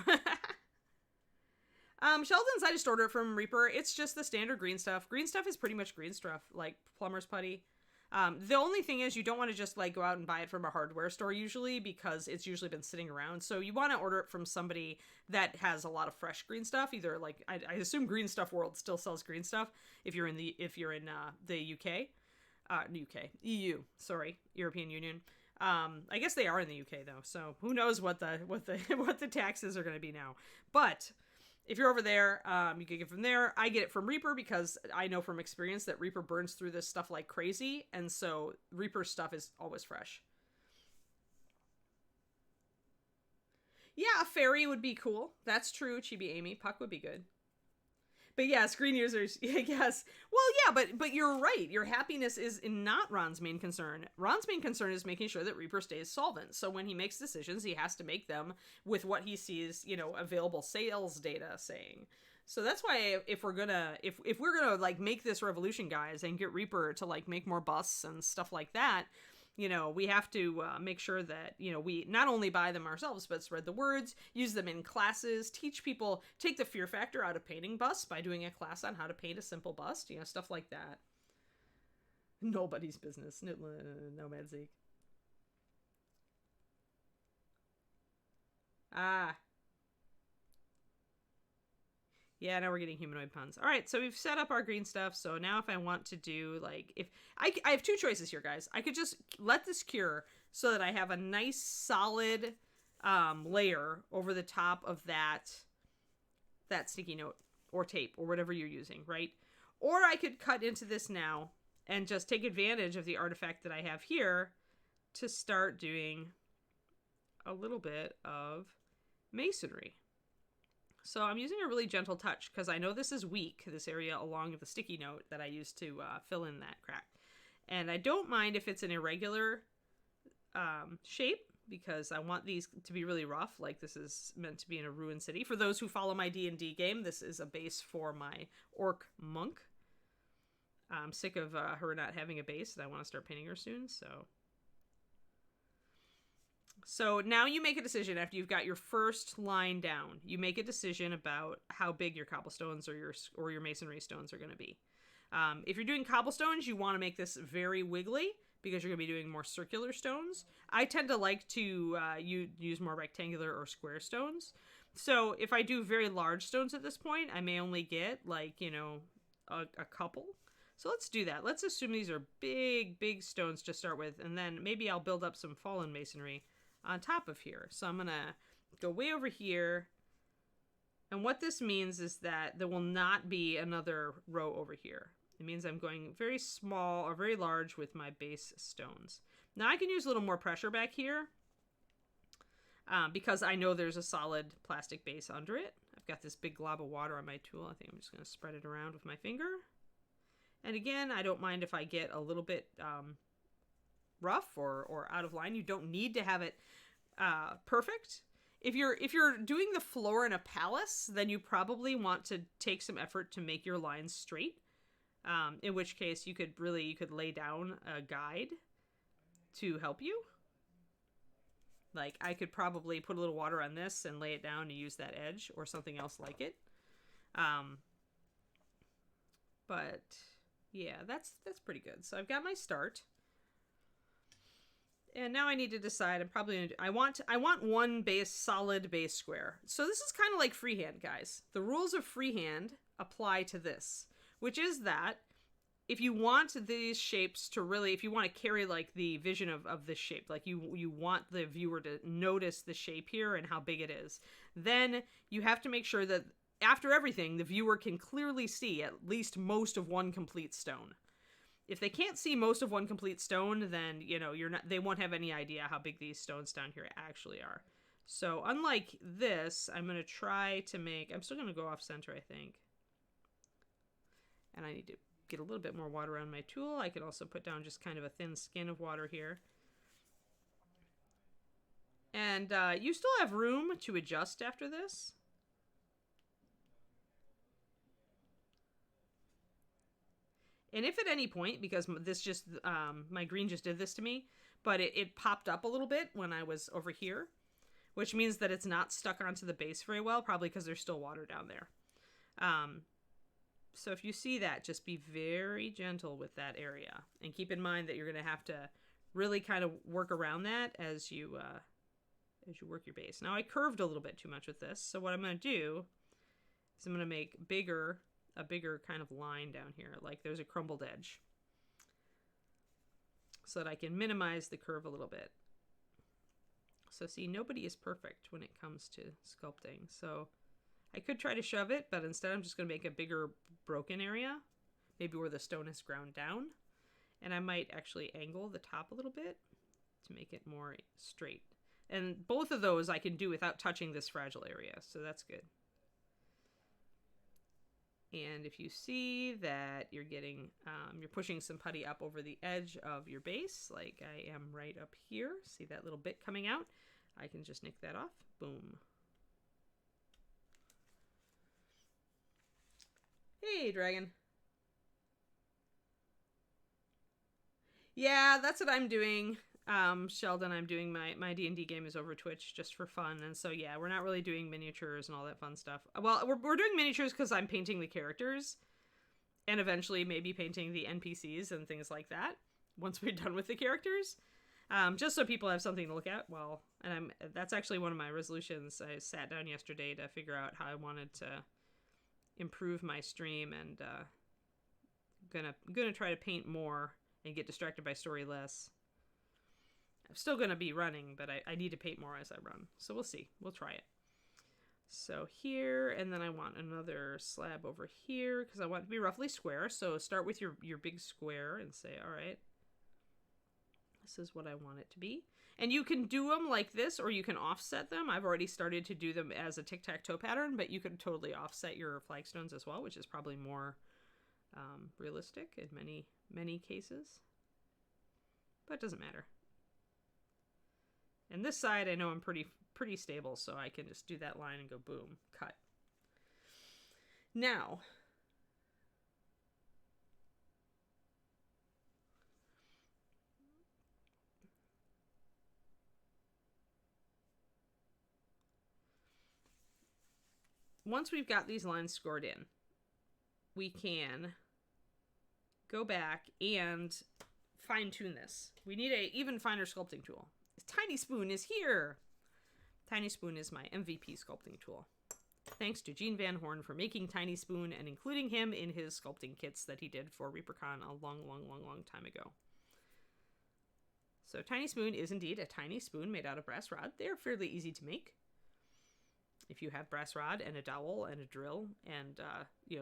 Sheldon's, I just order it from Reaper. It's just the standard green stuff. Green stuff is pretty much green stuff, like plumber's putty. The only thing is you don't want to just like go out and buy it from a hardware store usually, because it's usually been sitting around. So you want to order it from somebody that has a lot of fresh green stuff. Either like I assume Green Stuff World still sells green stuff if you're in the UK. UK, EU, sorry, European Union. I guess they are in the UK though, so who knows what the what the taxes are going to be now. But if you're over there, you can get it from there. I get it from Reaper because I know from experience that Reaper burns through this stuff like crazy, and so Reaper stuff is always fresh. Yeah, a fairy would be cool. That's true. Chibi Amy. Puck would be good. But yeah, screen users, yes. Well, yeah, but you're right. Your happiness is not Ron's main concern. Ron's main concern is making sure that Reaper stays solvent. So when he makes decisions, he has to make them with what he sees, available sales data saying. So that's why if we're gonna like make this revolution, guys, and get Reaper to like make more busts and stuff like that, we have to make sure that, we not only buy them ourselves, but spread the words, use them in classes, teach people, take the fear factor out of painting busts by doing a class on how to paint a simple bust, stuff like that. Nobody's business. Nomad Zeke. Ah. Yeah, now we're getting humanoid puns. All right, so we've set up our green stuff. So now if I want to do, like, if I have two choices here, guys. I could just let this cure so that I have a nice solid layer over the top of that sticky note or tape or whatever you're using, right? Or I could cut into this now and just take advantage of the artifact that I have here to start doing a little bit of masonry. So I'm using a really gentle touch because I know this is weak, this area along the sticky note that I used to fill in that crack. And I don't mind if it's an irregular shape because I want these to be really rough, like this is meant to be in a ruined city. For those who follow my D&D game, this is a base for my orc monk. I'm sick of her not having a base and I want to start painting her soon, So now you make a decision after you've got your first line down. You make a decision about how big your cobblestones or your masonry stones are going to be. If you're doing cobblestones, you want to make this very wiggly because you're going to be doing more circular stones. I tend to like to use more rectangular or square stones. So if I do very large stones at this point, I may only get like, a couple. So let's do that. Let's assume these are big, big stones to start with, and then maybe I'll build up some fallen masonry on top of here. So I'm going to go way over here. And what this means is that there will not be another row over here. It means I'm going very small or very large with my base stones. Now I can use a little more pressure back here because I know there's a solid plastic base under it. I've got this big glob of water on my tool. I think I'm just going to spread it around with my finger. And again, I don't mind if I get a little bit rough or out of line. You don't need to have it perfect. If you're doing the floor in a palace, then you probably want to take some effort to make your lines straight. In which case you could lay down a guide to help you. Like I could probably put a little water on this and lay it down to use that edge or something else like it. But yeah, that's pretty good. So I've got my start. And now I need to decide. I'm probably gonna I want one solid base square. So this is kind of like freehand, guys. The rules of freehand apply to this, which is that if you want these shapes to really, if you want to carry like the vision of this shape, like you want the viewer to notice the shape here and how big it is, then you have to make sure that after everything, the viewer can clearly see at least most of one complete stone. If they can't see most of one complete stone, then, they won't have any idea how big these stones down here actually are. So unlike this, I'm going to try to I'm still going to go off center, I think. And I need to get a little bit more water on my tool. I could also put down just kind of a thin skin of water here. And you still have room to adjust after this. And if at any point, because this just, my green just did this to me, but it popped up a little bit when I was over here, which means that it's not stuck onto the base very well, probably because there's still water down there. So if you see that, just be very gentle with that area. And keep in mind that you're going to have to really kind of work around that as you work your base. Now I curved a little bit too much with this, so what I'm going to do is I'm going to make a bigger kind of line down here, like there's a crumbled edge. so that I can minimize the curve a little bit. So see, nobody is perfect when it comes to sculpting. So I could try to shove it, but instead I'm just going to make a bigger broken area, maybe where the stone is ground down. And I might actually angle the top a little bit to make it more straight. And both of those I can do without touching this fragile area, so that's good. And if you see that you're getting, you're pushing some putty up over the edge of your base, like I am right up here, see that little bit coming out? I can just nick that off. Boom. Hey, dragon. Yeah, that's what I'm doing. Sheldon, I'm doing my D&D game is over Twitch just for fun. And so, yeah, we're not really doing miniatures and all that fun stuff. Well, we're doing miniatures because I'm painting the characters and eventually maybe painting the NPCs and things like that once we're done with the characters. Just so people have something to look at. Well, and that's actually one of my resolutions. I sat down yesterday to figure out how I wanted to improve my stream, and gonna try to paint more and get distracted by story less. I'm still gonna be running, but I need to paint more as I run. So we'll see. We'll try it. So here, and then I want another slab over here because I want it to be roughly square. So start with your big square and say, all right, this is what I want it to be. And you can do them like this, or you can offset them. I've already started to do them as a tic-tac-toe pattern, but you can totally offset your flagstones as well, which is probably more realistic in many cases. But it doesn't matter. And this side, I know I'm pretty stable, so I can just do that line and go boom, cut. Now, once we've got these lines scored in, we can go back and fine-tune this. We need an even finer sculpting tool. Tiny Spoon is here! Tiny Spoon is my MVP sculpting tool. Thanks to Gene Van Horn for making Tiny Spoon and including him in his sculpting kits that he did for ReaperCon a long time ago. So Tiny Spoon is indeed a tiny spoon made out of brass rod. They are fairly easy to make. If you have brass rod and a dowel and a drill and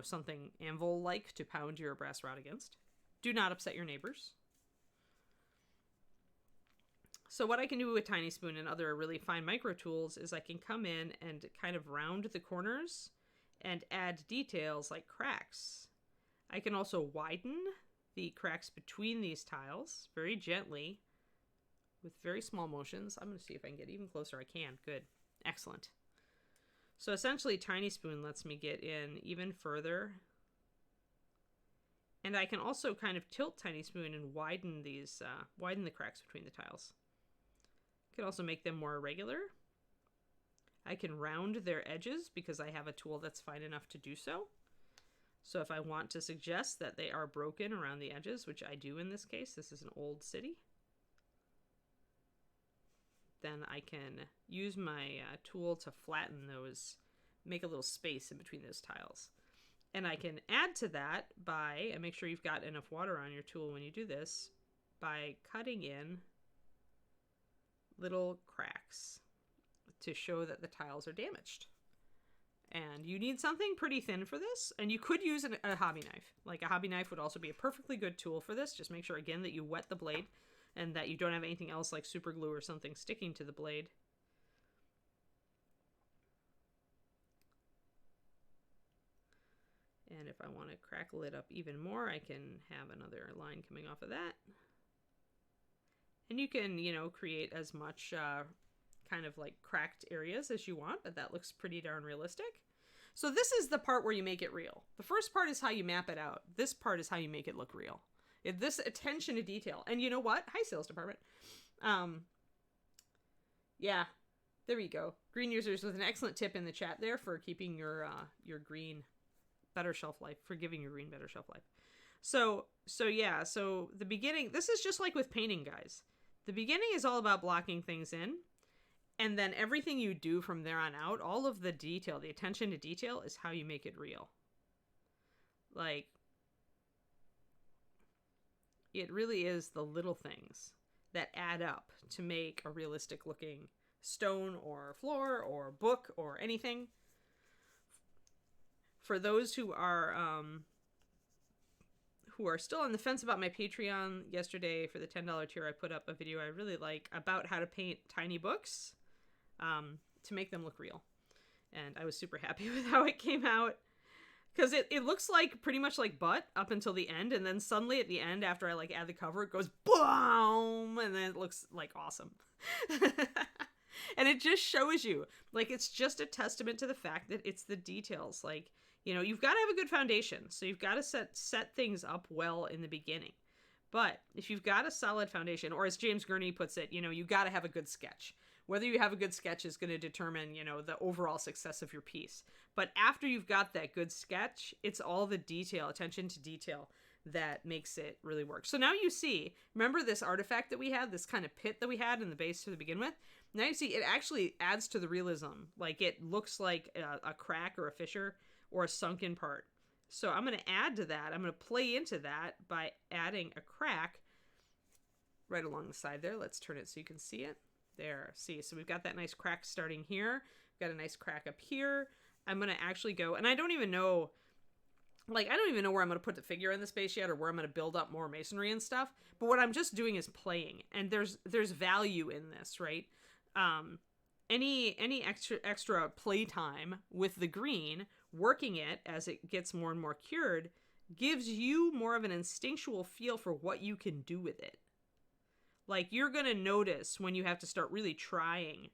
something anvil-like to pound your brass rod against, do not upset your neighbors. So what I can do with Tiny Spoon and other really fine micro tools is I can come in and kind of round the corners and add details like cracks. I can also widen the cracks between these tiles very gently with very small motions. I'm going to see if I can get even closer. I can. Good. Excellent. So essentially Tiny Spoon lets me get in even further. And I can also kind of tilt Tiny Spoon and widen these, widen the cracks between the tiles. I can also make them more irregular. I can round their edges because I have a tool that's fine enough to do so. So if I want to suggest that they are broken around the edges, which I do in this case, this is an old city, then I can use my tool to flatten those, make a little space in between those tiles. And I can add to that by, and make sure you've got enough water on your tool when you do this, by cutting in little cracks to show that the tiles are damaged. And you need something pretty thin for this, and you could use a hobby knife. Like a hobby knife would also be a perfectly good tool for this. Just make sure again that you wet the blade and that you don't have anything else like super glue or something sticking to the blade. And if I want to crackle it up even more, I can have another line coming off of that. And you can, create as much kind of like cracked areas as you want, but that looks pretty darn realistic. So this is the part where you make it real. The first part is how you map it out. This part is how you make it look real. This attention to detail. And you know what? Hi, sales department. Yeah, there we go. Green users with an excellent tip in the chat there for keeping your green better shelf life, for giving your green better shelf life. So the beginning, this is just like with painting, guys. The beginning is all about blocking things in, and then everything you do from there on out, all of the detail, the attention to detail is how you make it real. Like, it really is the little things that add up to make a realistic looking stone or floor or book or anything. For those who are still on the fence about my Patreon, yesterday for the $10 tier, I put up a video I really like about how to paint tiny books to make them look real. And I was super happy with how it came out. Because it looks like pretty much like butt up until the end, and then suddenly at the end, after I like add the cover, it goes boom, and then it looks like awesome. And it just shows you, like, it's just a testament to the fact that it's the details. Like, you know, you've got to have a good foundation, so you've got to set things up well in the beginning. But if you've got a solid foundation, or as James Gurney puts it, you know, you've got to have a good sketch. Whether you have a good sketch is going to determine, you know, the overall success of your piece. But after you've got that good sketch, it's all the detail, attention to detail, that makes it really work. So now you see, remember this artifact that we had, this kind of pit that we had in the base to begin with? Now you see it actually adds to the realism. Like, it looks like a crack or a fissure or a sunken part. So I'm going to add to that. I'm going to play into that by adding a crack right along the side there. Let's turn it so you can see it. There, see, so we've got that nice crack starting here. We've got a nice crack up here. I'm going to actually go, and I don't even know where I'm going to put the figure in the space yet, or where I'm going to build up more masonry and stuff. But what I'm just doing is playing, and there's value in this, right? Any extra play time with the green, working it as it gets more and more cured, gives you more of an instinctual feel for what you can do with it. Like, you're going to notice when you have to start really trying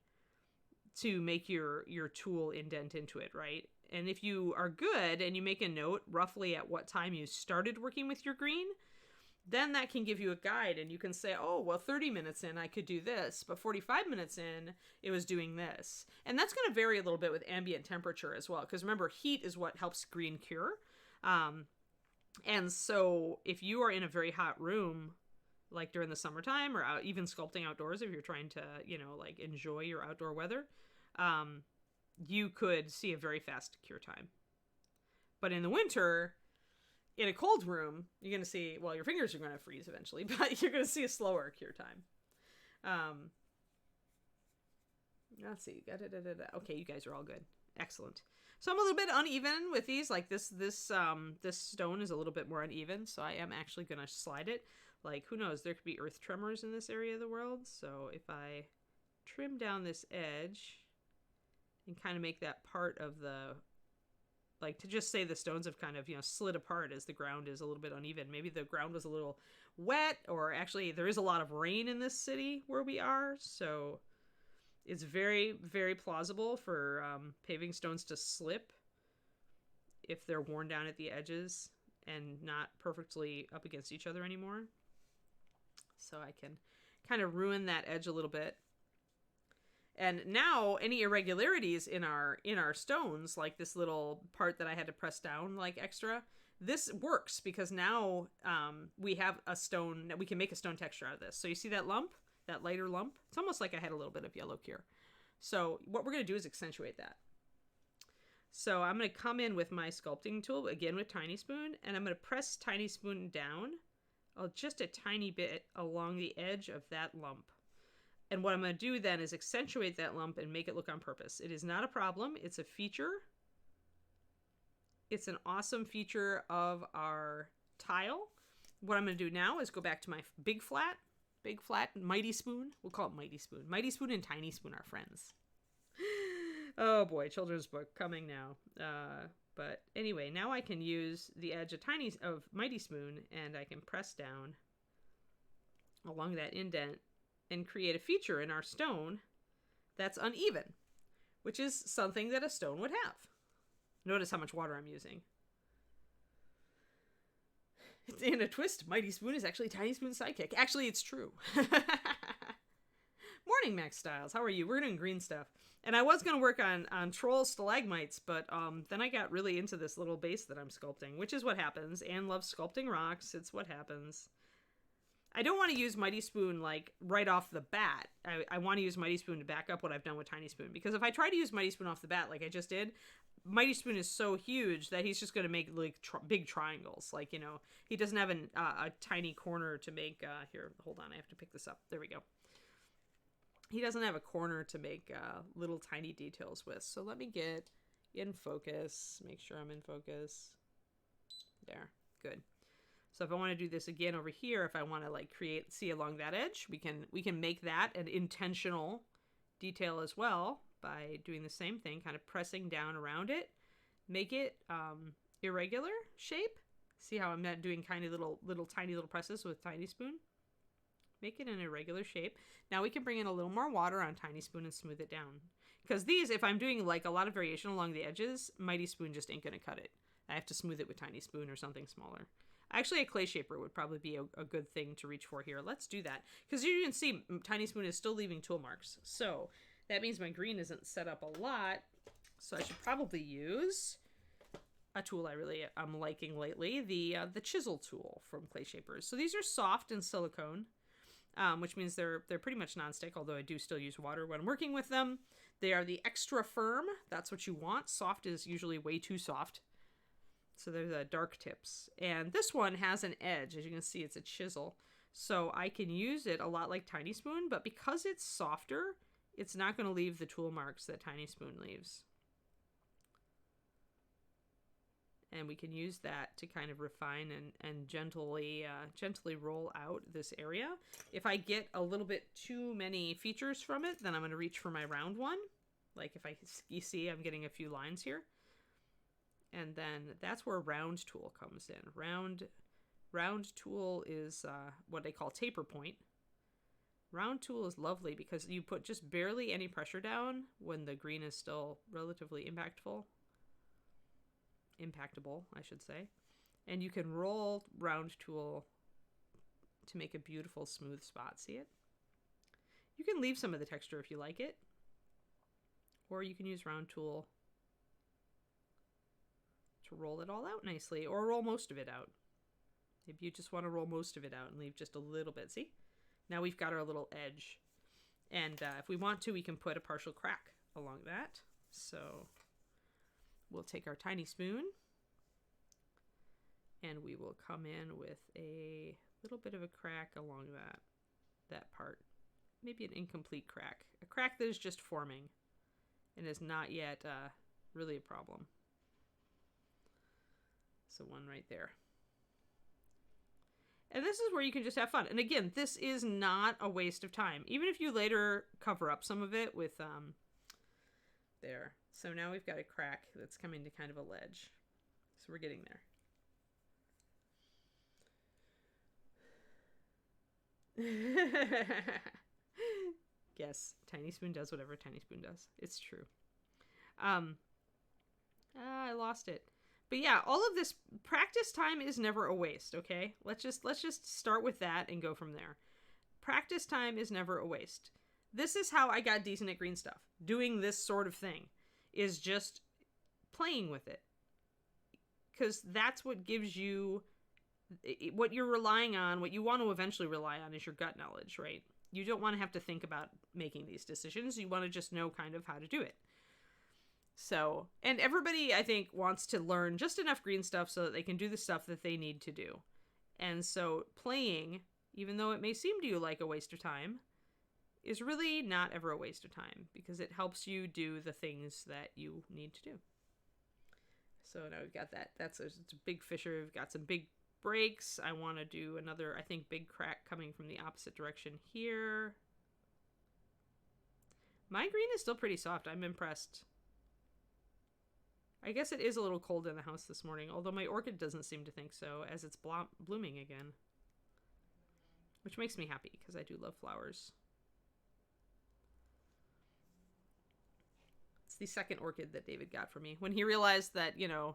to make your tool indent into it, right? And if you are good and you make a note roughly at what time you started working with your green, then that can give you a guide, and you can say, oh, well, 30 minutes in, I could do this, but 45 minutes in, it was doing this. And that's going to vary a little bit with ambient temperature as well, because remember, heat is what helps green cure. And so if you are in a very hot room, like during the summertime, or even sculpting outdoors, if you're trying to, you know, like enjoy your outdoor weather, you could see a very fast cure time. But in the winter, in a cold room, you're going to see, well, your fingers are going to freeze eventually, but you're going to see a slower cure time. Let's see. Okay, you guys are all good. Excellent. So I'm a little bit uneven with these. Like this stone is a little bit more uneven, so I am actually going to slide it. Like, who knows, there could be earth tremors in this area of the world. So if I trim down this edge and kind of make that part of the, like, to just say the stones have kind of, you know, slid apart as the ground is a little bit uneven. Maybe the ground was a little wet, or actually there is a lot of rain in this city where we are. So it's very, very plausible for paving stones to slip if they're worn down at the edges and not perfectly up against each other anymore. So I can kind of ruin that edge a little bit. And now any irregularities in our stones, like this little part that I had to press down like extra, this works because now we have a stone that we can make a stone texture out of this. So you see that lump, that lighter lump? It's almost like I had a little bit of yellow cure. So what we're going to do is accentuate that. So I'm going to come in with my sculpting tool, again with Tiny Spoon, and I'm going to press Tiny Spoon down just a tiny bit along the edge of that lump. And what I'm going to do then is accentuate that lump and make it look on purpose. It is not a problem. It's a feature. It's an awesome feature of our tile. What I'm going to do now is go back to my big flat, Mighty Spoon. We'll call it Mighty Spoon. Mighty Spoon and Tiny Spoon are friends. Oh boy, children's book coming now. But anyway, now I can use the edge of Mighty Spoon, and I can press down along that indent and create a feature in our stone that's uneven, which is something that a stone would have. Notice how much water I'm using. In a twist, Mighty Spoon is actually Tiny Spoon's sidekick. Actually, it's true. Morning, Max Styles. How are you? We're doing green stuff. And I was going to work on troll stalagmites, but then I got really into this little base that I'm sculpting, which is what happens. Anne loves sculpting rocks. It's what happens. I don't want to use Mighty Spoon, like, right off the bat. I want to use Mighty Spoon to back up what I've done with Tiny Spoon. Because if I try to use Mighty Spoon off the bat, like I just did, Mighty Spoon is so huge that he's just going to make like big triangles. Like, you know, he doesn't have a tiny corner to make, here, hold on, I have to pick this up. There we go. He doesn't have a corner to make little tiny details with. So let me get in focus, make sure I'm in focus. There, good. So if I want to do this again over here, if I want to like see along that edge, we can make that an intentional detail as well by doing the same thing, kind of pressing down around it, make it irregular shape. See how I'm not doing kind of little tiny little presses with Tiny Spoon? Make it an irregular shape. Now we can bring in a little more water on Tiny Spoon and smooth it down. Because these, if I'm doing like a lot of variation along the edges, Mighty Spoon just ain't going to cut it. I have to smooth it with Tiny Spoon or something smaller. Actually, a clay shaper would probably be a good thing to reach for here. Let's do that. Because you can see Tiny Spoon is still leaving tool marks. So that means my green isn't set up a lot. So I should probably use a tool I'm liking lately, the chisel tool from Clay Shapers. So these are soft and silicone, which means they're pretty much nonstick, although I do still use water when working with them. They are the extra firm. That's what you want. Soft is usually way too soft. So they're the dark tips. And this one has an edge. As you can see, it's a chisel. So I can use it a lot like Tiny Spoon, but because it's softer, it's not going to leave the tool marks that Tiny Spoon leaves. And we can use that to kind of refine and gently roll out this area. If I get a little bit too many features from it, then I'm going to reach for my round one. Like if you see, I'm getting a few lines here. And then that's where round tool comes in. Round tool is what they call taper point. Round tool is lovely because you put just barely any pressure down when the green is still relatively impactable, I should say. And you can roll round tool to make a beautiful smooth spot. See it? You can leave some of the texture if you like it. Or you can use round tool to roll it all out nicely, or roll most of it out. Maybe you just want to roll most of it out and leave just a little bit. See? Now we've got our little edge. And if we want to, we can put a partial crack along that. So we'll take our Tiny Spoon and we will come in with a little bit of a crack along that part. Maybe an incomplete crack. A crack that is just forming and is not yet really a problem. So one right there. And this is where you can just have fun. And again, this is not a waste of time. Even if you later cover up some of it with, there. So now we've got a crack that's coming to kind of a ledge. So we're getting there. Yes, Tiny Spoon does whatever Tiny Spoon does. It's true. I lost it. But yeah, all of this practice time is never a waste, okay? Let's just start with that and go from there. Practice time is never a waste. This is how I got decent at green stuff. Doing this sort of thing is just playing with it. Because that's what gives you what you're relying on, what you want to eventually rely on is your gut knowledge, right? You don't want to have to think about making these decisions. You want to just know kind of how to do it. So, and everybody, I think, wants to learn just enough green stuff so that they can do the stuff that they need to do. And so playing, even though it may seem to you like a waste of time, is really not ever a waste of time because it helps you do the things that you need to do. So now we've got that. It's a big fissure. We've got some big breaks. I want to do another, I think, big crack coming from the opposite direction here. My green is still pretty soft. I'm impressed. I guess it is a little cold in the house this morning, although my orchid doesn't seem to think so, as it's blooming again. Which makes me happy, because I do love flowers. It's the second orchid that David got for me. When he realized that, you know,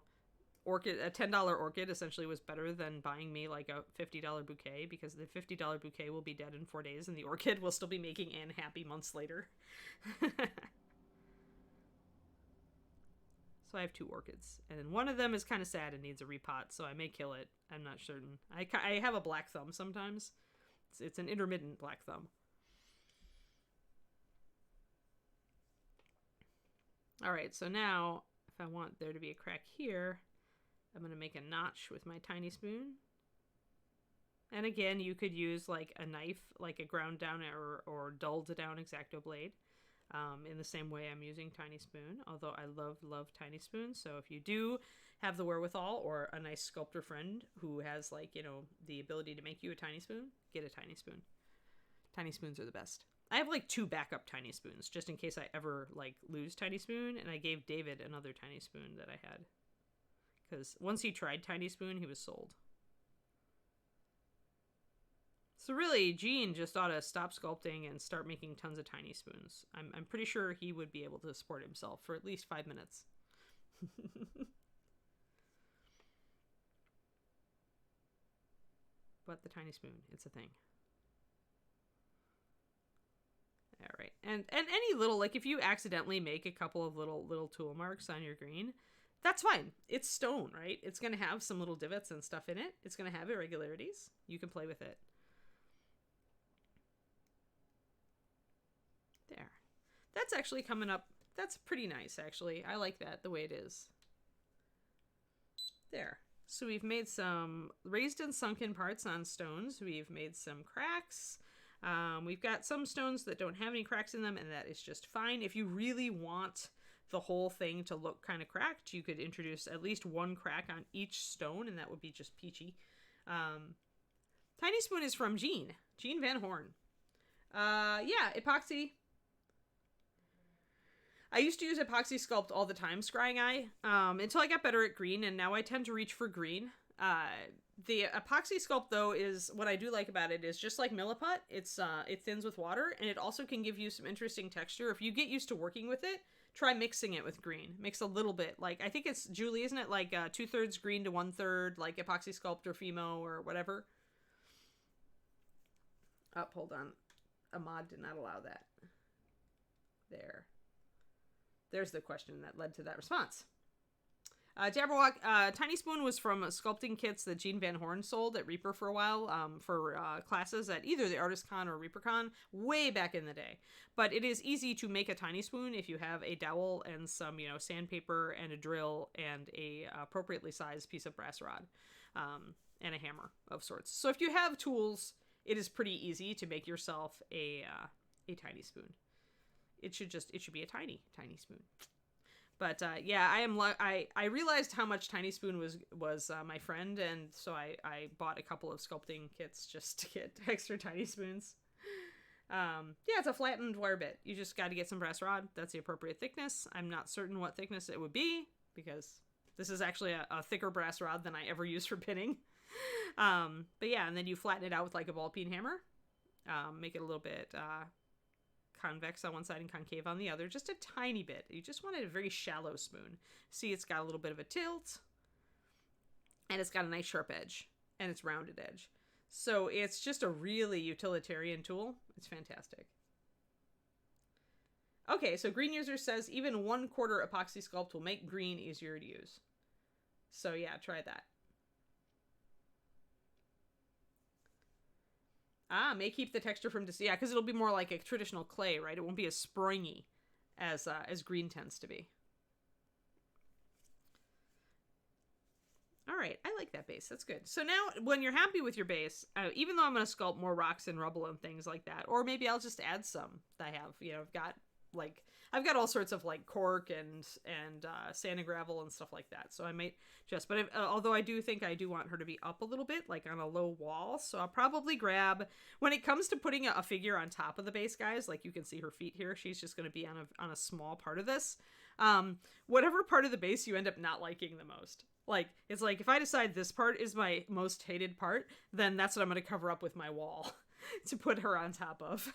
a $10 orchid essentially was better than buying me like a $50 bouquet, because the $50 bouquet will be dead in 4 days, and the orchid will still be making Anne happy months later. So I have 2 orchids, and one of them is kind of sad and needs a repot, so I may kill it. I'm not certain. I have a black thumb sometimes. It's an intermittent black thumb. All right, so now if if I want there to be a crack here, I'm going to make a notch with my tiny spoon. And again, you could use like a knife, like a ground down or dulled down X-Acto blade. In the same way I'm using tiny spoon, although I love tiny spoons. So if you do have the wherewithal or a nice sculptor friend who has like, you know, the ability to make you a tiny spoon, get a tiny spoon. Tiny spoons are the best. I have like 2 backup tiny spoons just in case I ever like lose tiny spoon, and I gave David another tiny spoon that I had because once he tried tiny spoon, he was sold. So really, Gene just ought to stop sculpting and start making tons of tiny spoons. I'm pretty sure he would be able to support himself for at least 5 minutes. But the tiny spoon, it's a thing. All right, and any little, like if you accidentally make a couple of little tool marks on your green, that's fine. It's stone, right? It's gonna have some little divots and stuff in it. It's gonna have irregularities. You can play with it. There. That's actually coming up. That's pretty nice, actually. I like that, the way it is. There. So we've made some raised and sunken parts on stones. We've made some cracks. We've got some stones that don't have any cracks in them, and that is just fine. If you really want the whole thing to look kind of cracked, you could introduce at least 1 crack on each stone, and that would be just peachy. Tiny spoon is from Gene Van Horn. Yeah, epoxy. I used to use epoxy sculpt all the time, Scrying Eye, until I got better at green, and now I tend to reach for green. The epoxy sculpt, though, is what I do like about it is just like Milliput, it thins with water, and it also can give you some interesting texture. If you get used to working with it, try mixing it with green. Mix a little bit. Like, I think it's, Julie, isn't it like 2/3 green to 1/3, like epoxy sculpt or Fimo or whatever? Oh, hold on. A mod did not allow that. There. There's the question that led to that response. Jabberwock, Tiny Spoon was from sculpting kits that Gene Van Horn sold at Reaper for a while for classes at either the ArtistCon or ReaperCon way back in the day. But it is easy to make a Tiny Spoon if you have a dowel and some, you know, sandpaper and a drill and a appropriately sized piece of brass rod and a hammer of sorts. So if you have tools, it is pretty easy to make yourself a Tiny Spoon. It should be a tiny spoon. But yeah, I realized how much Tiny Spoon was my friend, and so I bought a couple of sculpting kits just to get extra tiny spoons. Yeah, it's a flattened wire bit. You just got to get some brass rod. That's the appropriate thickness. I'm not certain what thickness it would be because this is actually a thicker brass rod than I ever use for pinning. But yeah, and then you flatten it out with like a ball peen hammer. Make it a little bit convex on one side and concave on the other, just a tiny bit. You just wanted a very shallow spoon. See, it's got a little bit of a tilt, and it's got a nice sharp edge, and it's rounded edge. So it's just a really utilitarian tool. It's fantastic. Okay, so Green User says even 1/4 epoxy sculpt will make green easier to use. So yeah, try that. May keep the texture from yeah, because it'll be more like a traditional clay, right? It won't be as springy as green tends to be. All right, I like that base. That's good. So now, when you're happy with your base, even though I'm going to sculpt more rocks and rubble and things like that, or maybe I'll just add some that I have. You know, I've got all sorts of like cork and sand and gravel and stuff like that. So I might just, but although I do think I do want her to be up a little bit, like on a low wall. So I'll probably grab, when it comes to putting a figure on top of the base, guys, like you can see her feet here. She's just going to be on a small part of this. Whatever part of the base you end up not liking the most. Like, it's like, if I decide this part is my most hated part, then that's what I'm going to cover up with my wall to put her on top of.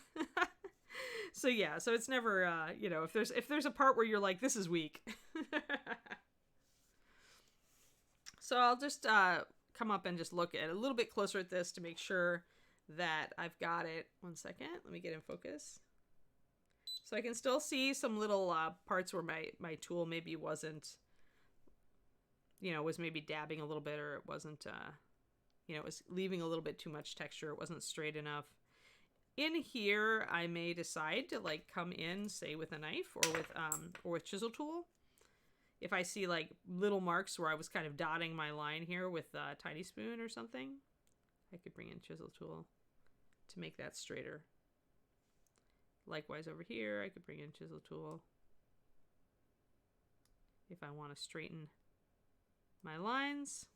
So yeah, so it's never, you know, if there's a part where you're like, this is weak. So I'll just come up and just look at a little bit closer at this to make sure that I've got it. 1 second, let me get in focus. So I can still see some little parts where my tool maybe wasn't, you know, was maybe dabbing a little bit, or it wasn't, you know, it was leaving a little bit too much texture. It wasn't straight enough. In here, I may decide to like come in, say with a knife or with chisel tool, if I see like little marks where I was kind of dotting my line here with a tiny spoon or something, I could bring in chisel tool to make that straighter. Likewise over here, I could bring in chisel tool if I want to straighten my lines.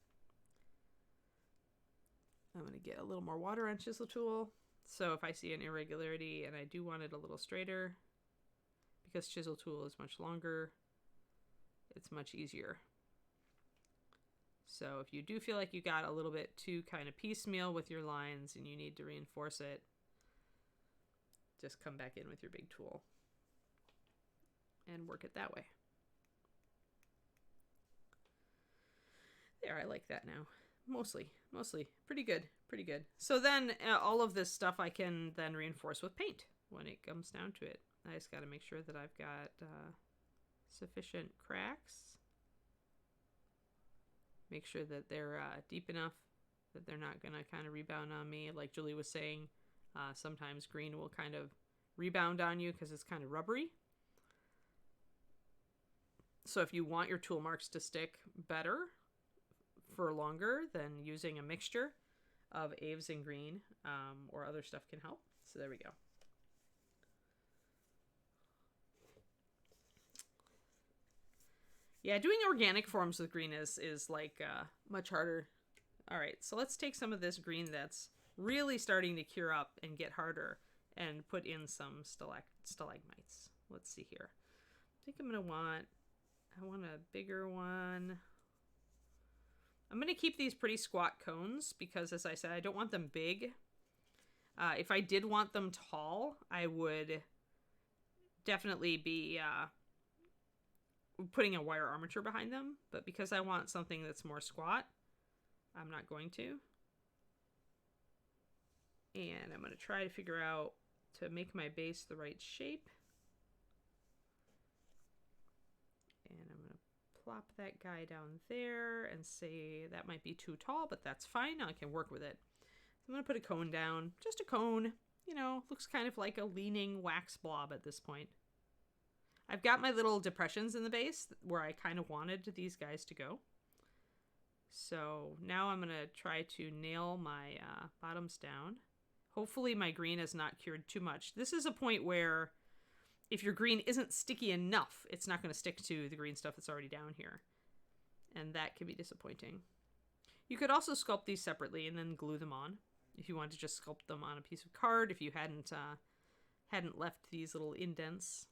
I'm going to get a little more water on chisel tool. So if I see an irregularity and I do want it a little straighter, because chisel tool is much longer, it's much easier. So if you do feel like you got a little bit too kind of piecemeal with your lines and you need to reinforce it, just come back in with your big tool and work it that way. There, I like that now. Mostly. Pretty good. So then all of this stuff I can then reinforce with paint when it comes down to it. I just got to make sure that I've got sufficient cracks. Make sure that they're deep enough that they're not going to kind of rebound on me. Like Julie was saying, sometimes green will kind of rebound on you because it's kind of rubbery. So if you want your tool marks to stick better for longer, then using a mixture of Aves and green or other stuff can help. So there we go. Yeah, doing organic forms with green is like much harder. All right, so let's take some of this green that's really starting to cure up and get harder and put in some stalagmites. Let's see here. I think I want a bigger one. I'm going to keep these pretty squat cones because, as I said, I don't want them big. If I did want them tall, I would definitely be putting a wire armature behind them. But because I want something that's more squat, I'm not going to. And I'm going to try to figure out to make my base the right shape. And I'm going to plop that guy down there and say that might be too tall, but that's fine. I can work with it. So I'm going to put a cone down. Just a cone. You know, looks kind of like a leaning wax blob at this point. I've got my little depressions in the base where I kind of wanted these guys to go. So now I'm going to try to nail my bottoms down. Hopefully my green is not cured too much. This is a point where if your green isn't sticky enough, it's not going to stick to the green stuff that's already down here. And that can be disappointing. You could also sculpt these separately and then glue them on. If you want to just sculpt them on a piece of card, if you hadn't left these little indents.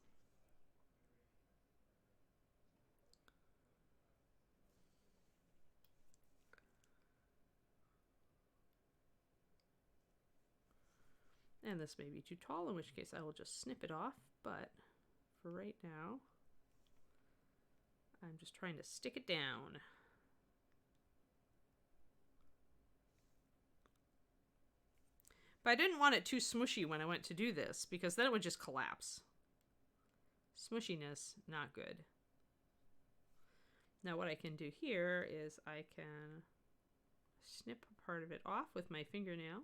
And this may be too tall, in which case I will just snip it off. But for right now, I'm just trying to stick it down. But I didn't want it too smushy when I went to do this, because then it would just collapse. Smushiness, not good. Now what I can do here is I can snip a part of it off with my fingernail.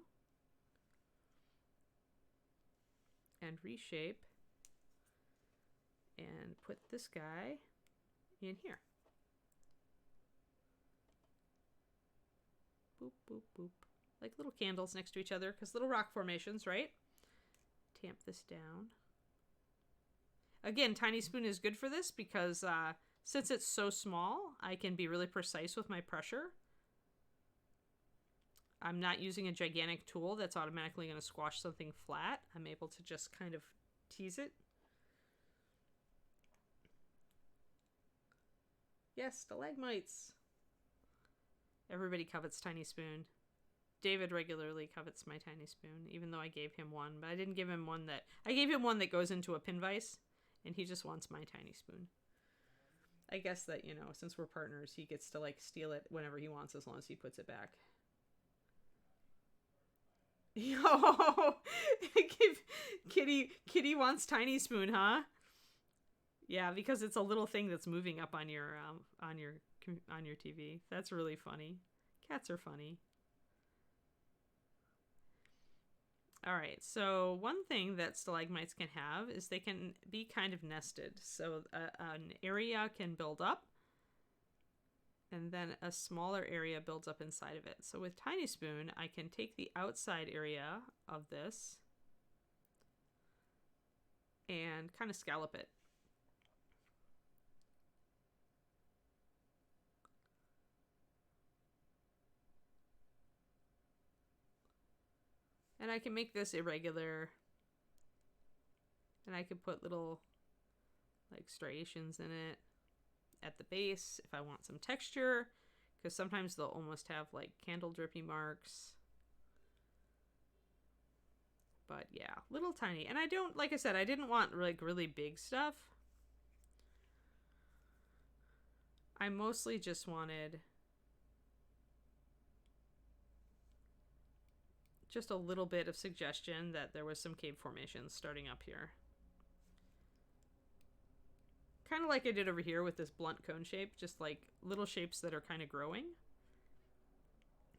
And reshape and put this guy in here. Boop, boop, boop. Like little candles next to each other, because little rock formations, right? Tamp this down. Again, tiny spoon is good for this because since it's so small, I can be really precise with my pressure. I'm not using a gigantic tool that's automatically going to squash something flat. I'm able to just kind of tease it. Yes, stalagmites. Everybody covets tiny spoon. David regularly covets my tiny spoon, even though I gave him one. But I didn't give him one that... I gave him one that goes into a pin vise, and he just wants my tiny spoon. I guess that, you know, since we're partners, he gets to, like, steal it whenever he wants as long as he puts it back. Yo, Kitty wants tiny spoon, huh? Yeah, because it's a little thing that's moving up on your TV. That's really funny. Cats are funny. All right, so one thing that stalagmites can have is they can be kind of nested. So an area can build up and then a smaller area builds up inside of it. So with Tiny Spoon, I can take the outside area of this and kind of scallop it. And I can make this irregular, and I can put little like striations in it at the base if I want some texture, because sometimes they'll almost have like candle drippy marks. But yeah, little tiny. And I don't, like I said, I didn't want like really big stuff. I mostly just wanted just a little bit of suggestion that there was some cave formations starting up here. Kind of like I did over here with this blunt cone shape, just like little shapes that are kind of growing.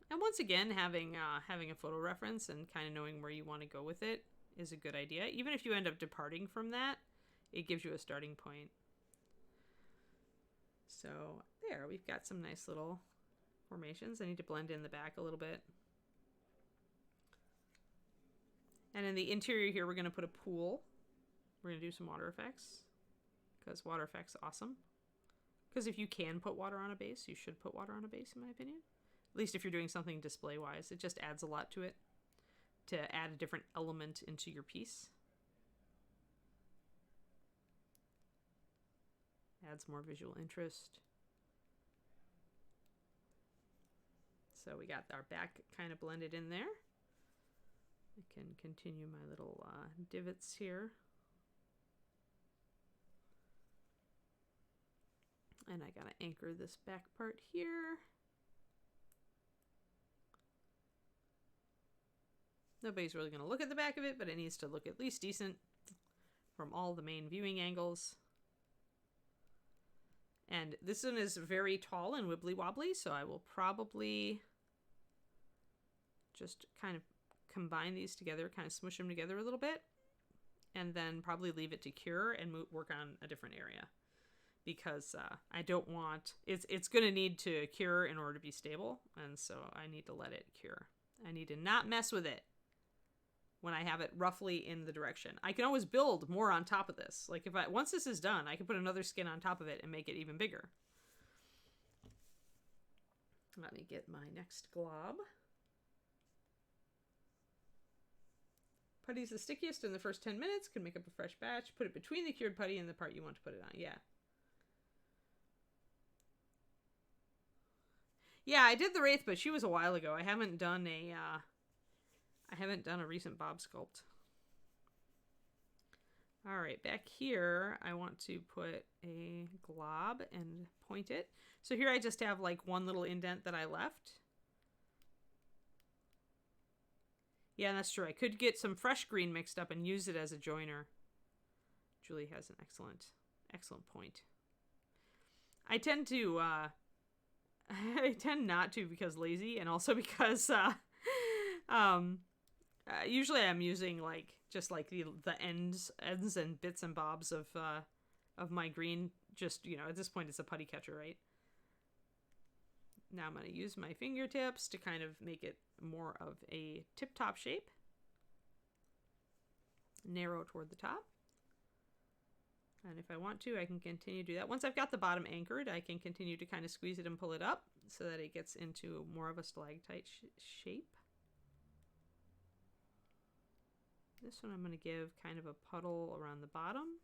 And once again, having a photo reference and kind of knowing where you want to go with it is a good idea. Even if you end up departing from that, it gives you a starting point. So there, we've got some nice little formations. I need to blend in the back a little bit. And in the interior here, we're going to put a pool. We're going to do some water effects, because water effects are awesome. Because if you can put water on a base, you should put water on a base, in my opinion. At least if you're doing something display-wise. It just adds a lot to it, to add a different element into your piece. Adds more visual interest. So we got our back kind of blended in there. I can continue my little divots here. And I gotta anchor this back part here. Nobody's really gonna look at the back of it, but it needs to look at least decent from all the main viewing angles. And this one is very tall and wibbly wobbly, so I will probably just kind of combine these together, kind of smush them together a little bit, and then probably leave it to cure and work on a different area. Because I don't want, it's going to need to cure in order to be stable, and so I need to let it cure. I need to not mess with it when I have it roughly in the direction. I can always build more on top of this. Like once this is done, I can put another skin on top of it and make it even bigger. Let me get my next glob. Putty's the stickiest in the first 10 minutes. Can make up a fresh batch. Put it between the cured putty and the part you want to put it on. Yeah. Yeah, I did the Wraith, but she was a while ago. I haven't done a recent Bob sculpt. All right, back here, I want to put a glob and point it. So here I just have like one little indent that I left. Yeah, that's true. I could get some fresh green mixed up and use it as a joiner. Julie has an excellent point. I tend to, I tend not to because lazy, and also because, usually I'm using like, just like the ends and bits and bobs of my green. Just, you know, at this point it's a putty catcher, right? Now I'm going to use my fingertips to kind of make it more of a tip-top shape. Narrow toward the top. And if I want to, I can continue to do that. Once I've got the bottom anchored, I can continue to kind of squeeze it and pull it up so that it gets into more of a stalactite shape. This one I'm going to give kind of a puddle around the bottom.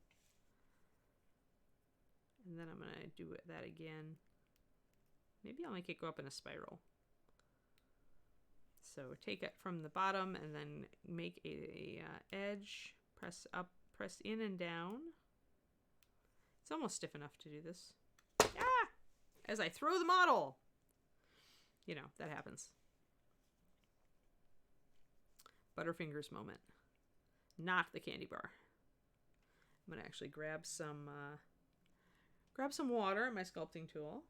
And then I'm going to do that again. Maybe I'll make it go up in a spiral. So take it from the bottom and then make a edge, press up, press in and down. It's almost stiff enough to do this. Ah! As I throw the model. You know, that happens. Butterfingers moment. Not the candy bar. I'm going to actually grab some water in my sculpting tool.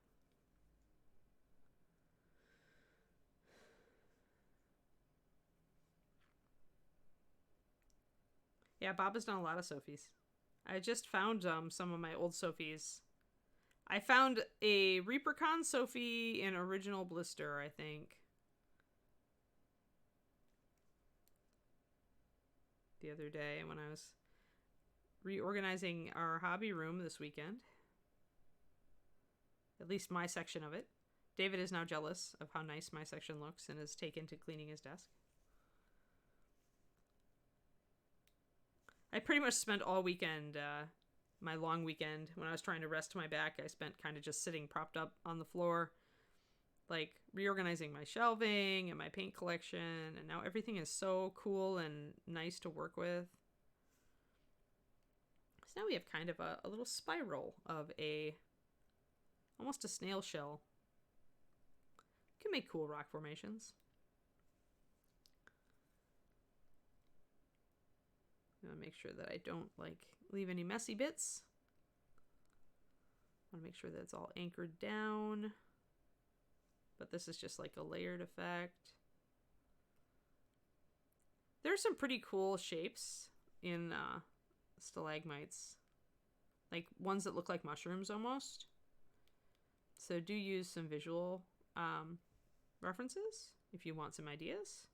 Yeah, Bob has done a lot of Sophies. I just found some of my old Sophies I found a Reapercon Sophie in original blister, I think, the other day when I was reorganizing our hobby room this weekend. At least my section of it. David is now jealous of how nice my section looks and is taken to cleaning his desk. I pretty much spent all weekend, my long weekend, when I was trying to rest my back, I spent kind of just sitting propped up on the floor, like reorganizing my shelving and my paint collection, and now everything is so cool and nice to work with. So now we have kind of a little spiral of almost a snail shell. You can make cool rock formations. I'm gonna make sure that I don't leave any messy bits. I want to make sure that it's all anchored down. But this is just like a layered effect. There's some pretty cool shapes in stalagmites. Like ones that look like mushrooms almost. So do use some visual references if you want some ideas.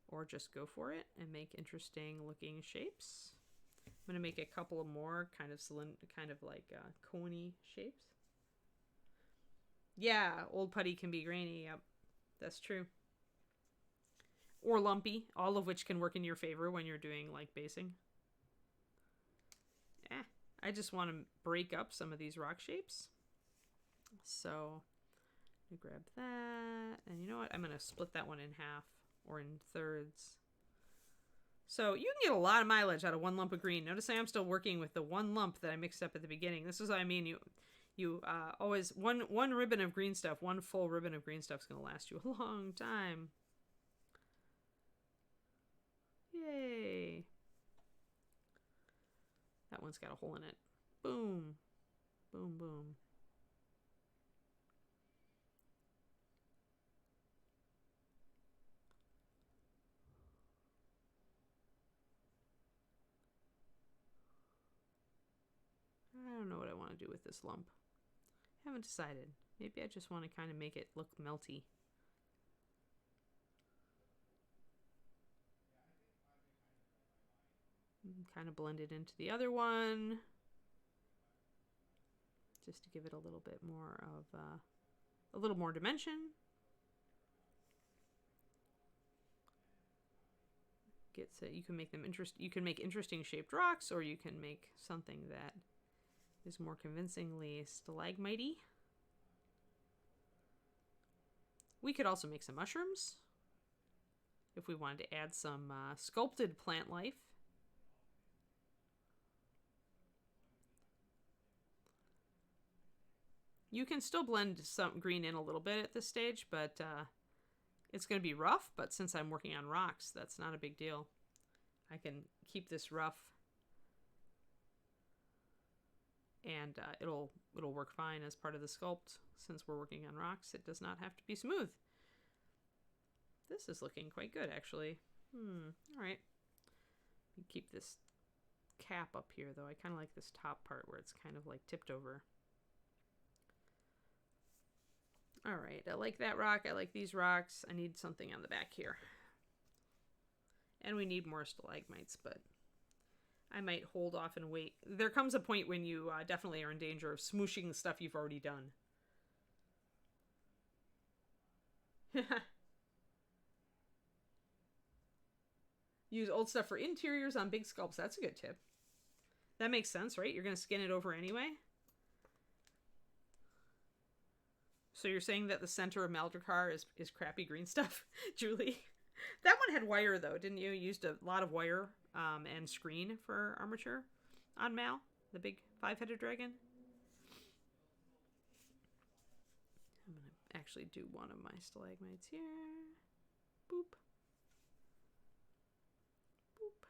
Or just go for it and make interesting looking shapes. I'm going to make a couple of more kind of coney shapes. Yeah, old putty can be grainy. Yep, that's true. Or lumpy, all of which can work in your favor when you're doing like basing. I just want to break up some of these rock shapes. So, I'm going to grab that. And you know what? I'm going to split that one in half or in thirds. So you can get a lot of mileage out of one lump of green. Notice I'm still working with the one lump that I mixed up at the beginning. This is what I mean. You always, one ribbon of green stuff, one full ribbon of green stuff is going to last you a long time. Yay. That one's got a hole in it. Boom. Boom, boom. I don't know what I want to do with this lump. I haven't decided. Maybe I just want to kind of make it look melty. Kind of blend it into the other one. Just to give it a little bit more of a little more dimension. You can make them you can make interesting shaped rocks, or you can make something that is more convincingly stalagmite-y. We could also make some mushrooms if we wanted to add some sculpted plant life. You can still blend some green in a little bit at this stage, but it's going to be rough, but since I'm working on rocks, that's not a big deal. I can keep this rough and it'll work fine as part of the sculpt. Since we're working on rocks, it does not have to be smooth. This is looking quite good, actually. All right. Keep this cap up here, though. I kind of like this top part where it's kind of like tipped over. All right, I like that rock. I like these rocks. I need something on the back here. And we need more stalagmites, but I might hold off and wait. There comes a point when you definitely are in danger of smooshing the stuff you've already done. Use old stuff for interiors on big sculpts. That's a good tip. That makes sense, right? You're going to skin it over anyway. So you're saying that the center of Maldrakar is crappy green stuff, Julie? That one had wire, though, didn't you? You used a lot of wire and screen for armature on Mal, the big 5-headed dragon. I'm going to actually do one of my stalagmites here. Boop. Boop.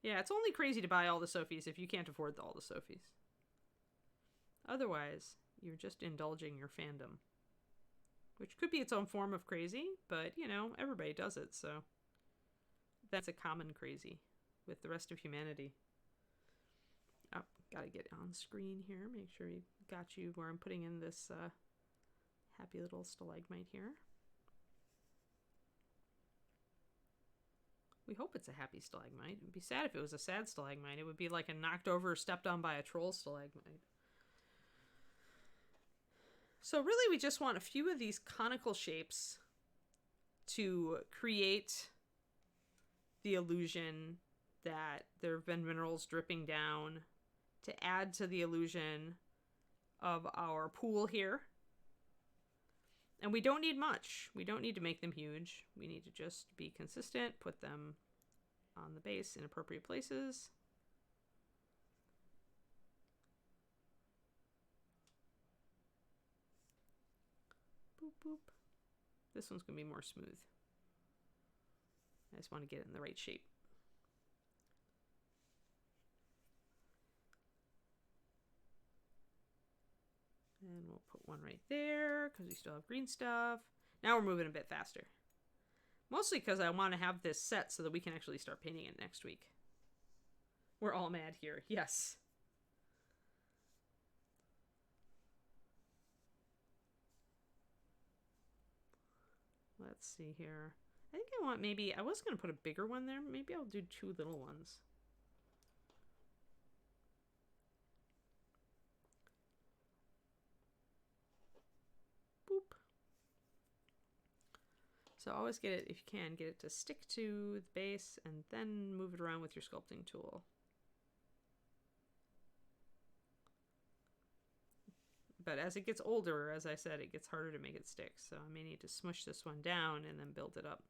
Yeah, it's only crazy to buy all the Sophies if you can't afford all the Sophies. Otherwise, you're just indulging your fandom. Which could be its own form of crazy, but, you know, everybody does it, so that's a common crazy. with the rest of humanity. Oh, gotta get on screen here. Make sure you got you where I'm putting in this happy little stalagmite here. We hope it's a happy stalagmite. It would be sad if it was a sad stalagmite. It would be like a knocked over, stepped on by a troll stalagmite. So really we just want a few of these conical shapes to create the illusion that there have been minerals dripping down, to add to the illusion of our pool here. And we don't need much. We don't need to make them huge. We need to just be consistent, put them on the base in appropriate places. Boop, boop. This one's going to be more smooth. I just want to get it in the right shape. And we'll put one right there because we still have green stuff. Now we're moving a bit faster. Mostly because I want to have this set so that we can actually start painting it next week. We're all mad here. Yes. Let's see here. I think I want maybe... I was going to put a bigger one there. Maybe I'll do 2 little ones. Boop. So always get it, if you can, get it to stick to the base and then move it around with your sculpting tool. But as it gets older, as I said, it gets harder to make it stick. So I may need to smush this one down and then build it up.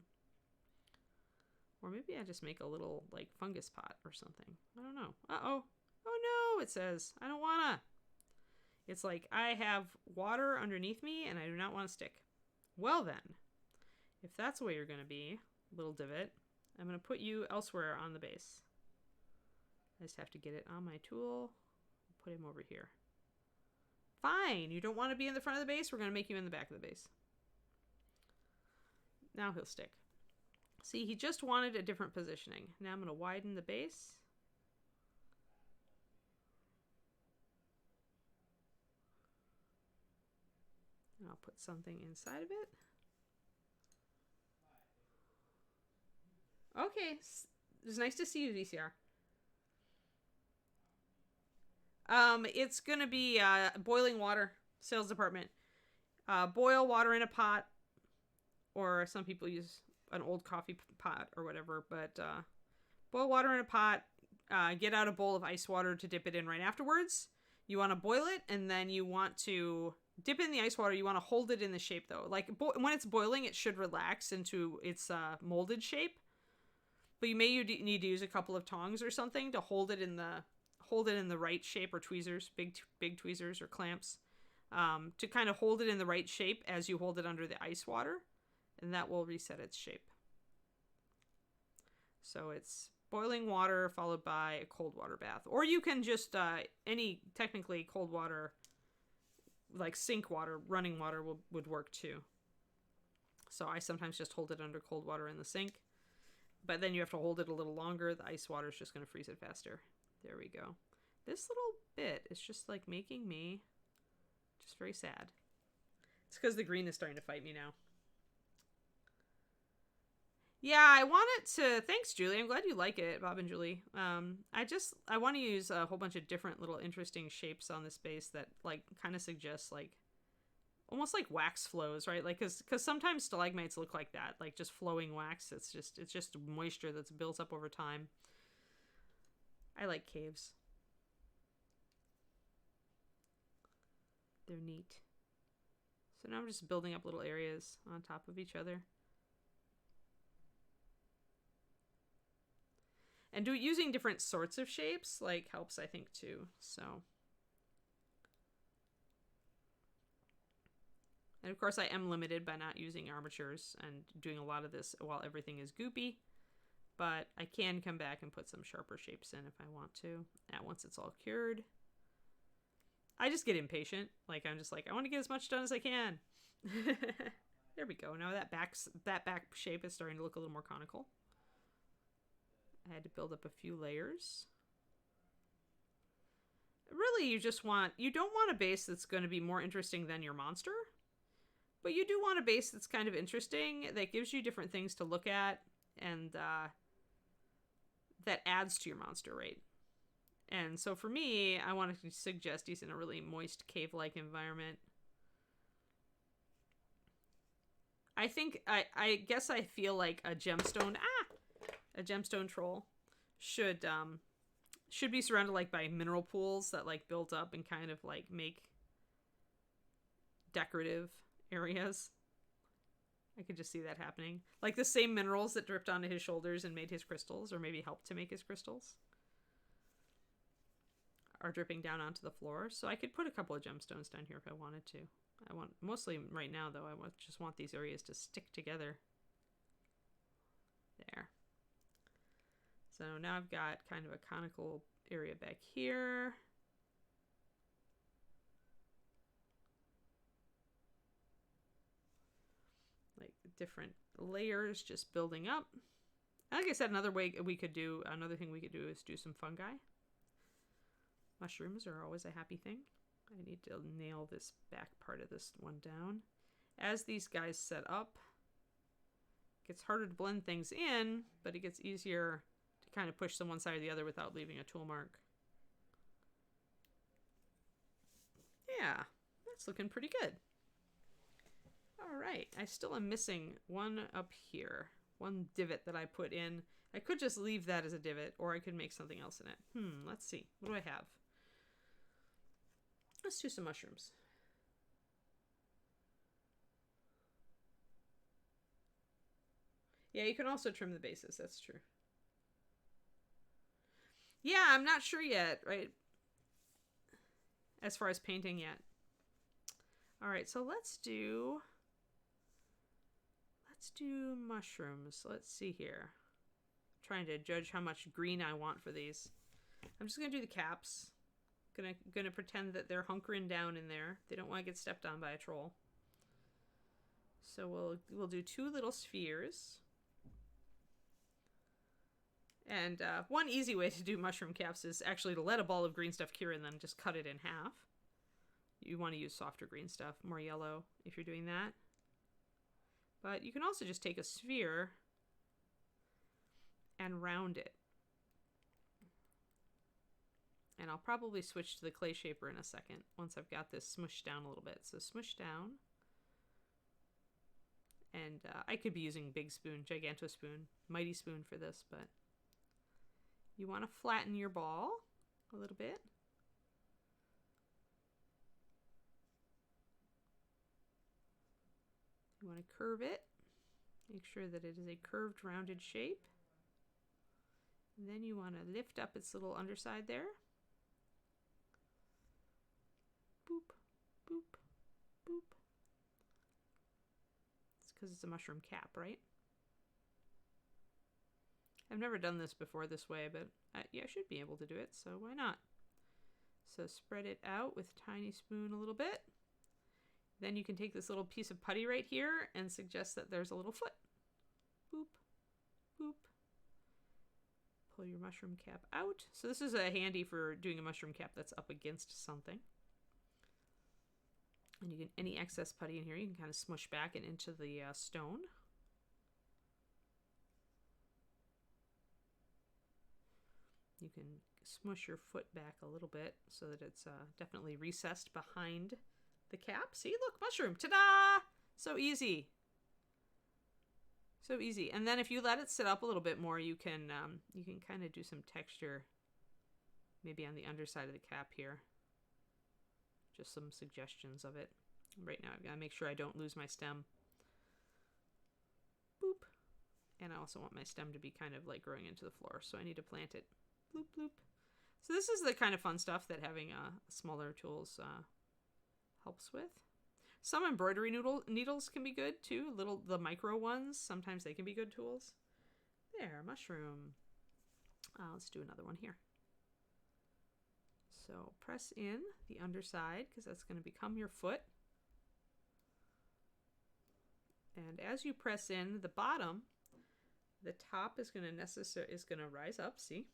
Or maybe I just make a little, like, fungus pot or something. I don't know. Uh-oh. Oh, no, it says. I don't wanna. It's like, I have water underneath me and I do not want to stick. Well then, if that's the way you're going to be, little divot, I'm going to put you elsewhere on the base. I just have to get it on my tool. Put him over here. Fine, you don't want to be in the front of the base? We're going to make you in the back of the base. Now he'll stick. See, he just wanted a different positioning. Now I'm going to widen the base. And I'll put something inside of it. Okay, it's nice to see you, VCR. It's gonna be boiling water, sales department. Boil water in a pot, or some people use an old coffee pot or whatever, but boil water in a pot, get out a bowl of ice water to dip it in right afterwards. You want to boil it, and then you want to dip in the ice water. You want to hold it in the shape, though. Like, when it's boiling, it should relax into its molded shape. But you may need to use a couple of tongs or something to hold it in the right shape, or tweezers, big tweezers or clamps, to kind of hold it in the right shape as you hold it under the ice water, and that will reset its shape. So it's boiling water followed by a cold water bath, or you can just technically cold water, like sink water, running water would work too. So I sometimes just hold it under cold water in the sink. But then you have to hold it a little longer. The ice water is just going to freeze it faster. There we go. This little bit is just like making me just very sad. It's because the green is starting to fight me now. Yeah, I want it to... Thanks, Julie. I'm glad you like it, Bob and Julie. I want to use a whole bunch of different little interesting shapes on this base that like kind of suggest like almost like wax flows, right? Like, because sometimes stalagmites look like that, like just flowing wax. It's just moisture that's built up over time. I like caves. They're neat. So now I'm just building up little areas on top of each other. And using different sorts of shapes like helps, I think, too. So... And of course I am limited by not using armatures and doing a lot of this while everything is goopy. But I can come back and put some sharper shapes in if I want to. Once it's all cured. I just get impatient. Like, I'm just like, I want to get as much done as I can. There we go. Now that back shape is starting to look a little more conical. I had to build up a few layers. Really, you don't want a base that's going to be more interesting than your monster, but you do want a base that's kind of interesting, that gives you different things to look at, and that adds to your monster rate. And so for me, I wanted to suggest he's in a really moist cave-like environment. I guess I feel like a gemstone troll should be surrounded like by mineral pools that like build up and kind of like make decorative areas. I could just see that happening. Like the same minerals that dripped onto his shoulders and made his crystals, or maybe helped to make his crystals, are dripping down onto the floor. So I could put a couple of gemstones down here if I wanted to. I want, mostly right now though, just want these areas to stick together. There. So now I've got kind of a conical area back here. Like different layers just building up. Like I said, another thing we could do is do some fungi. Mushrooms are always a happy thing. I need to nail this back part of this one down. As these guys set up, it gets harder to blend things in, but it gets easier to kind of push them one side or the other without leaving a tool mark. Yeah, that's looking pretty good. All right, I still am missing one up here. One divot that I put in. I could just leave that as a divot, or I could make something else in it. Let's see. What do I have? Let's do some mushrooms. Yeah, you can also trim the bases. That's true. Yeah, I'm not sure yet, right? As far as painting yet. All right, so let's do mushrooms. Let's see here. I'm trying to judge how much green I want for these. I'm just gonna do the caps. Gonna pretend that they're hunkering down in there. They don't want to get stepped on by a troll. So we'll do 2 little spheres. And one easy way to do mushroom caps is actually to let a ball of green stuff cure and then just cut it in half. You want to use softer green stuff, more yellow if you're doing that. But you can also just take a sphere and round it. And I'll probably switch to the clay shaper in a second once I've got this smushed down a little bit. So smush down. And I could be using big spoon, giganto spoon, mighty spoon for this, but you want to flatten your ball a little bit. You want to curve it. Make sure that it is a curved, rounded shape. And then you want to lift up its little underside there. Boop, boop, boop. It's because it's a mushroom cap, right? I've never done this before this way, but yeah, I should be able to do it, so why not? So spread it out with a tiny spoon a little bit. Then you can take this little piece of putty right here and suggest that there's a little foot. Boop, boop. Pull your mushroom cap out. So this is handy for doing a mushroom cap that's up against something. And you can, any excess putty in here, you can kind of smush back and into the stone. You can smush your foot back a little bit so that it's definitely recessed behind the cap. See, look, mushroom, ta-da! So easy. So easy. And then if you let it sit up a little bit more, you can kind of do some texture maybe on the underside of the cap here. Just some suggestions of it. Right now I've got to make sure I don't lose my stem. Boop. And I also want my stem to be kind of like growing into the floor, so I need to plant it. Bloop, bloop. So this is the kind of fun stuff that having smaller tools helps with. Some embroidery needles can be good too. The micro ones, sometimes they can be good tools. There, mushroom. Let's do another one here. So press in the underside because that's going to become your foot. And as you press in the bottom, The top is gonna rise up, see?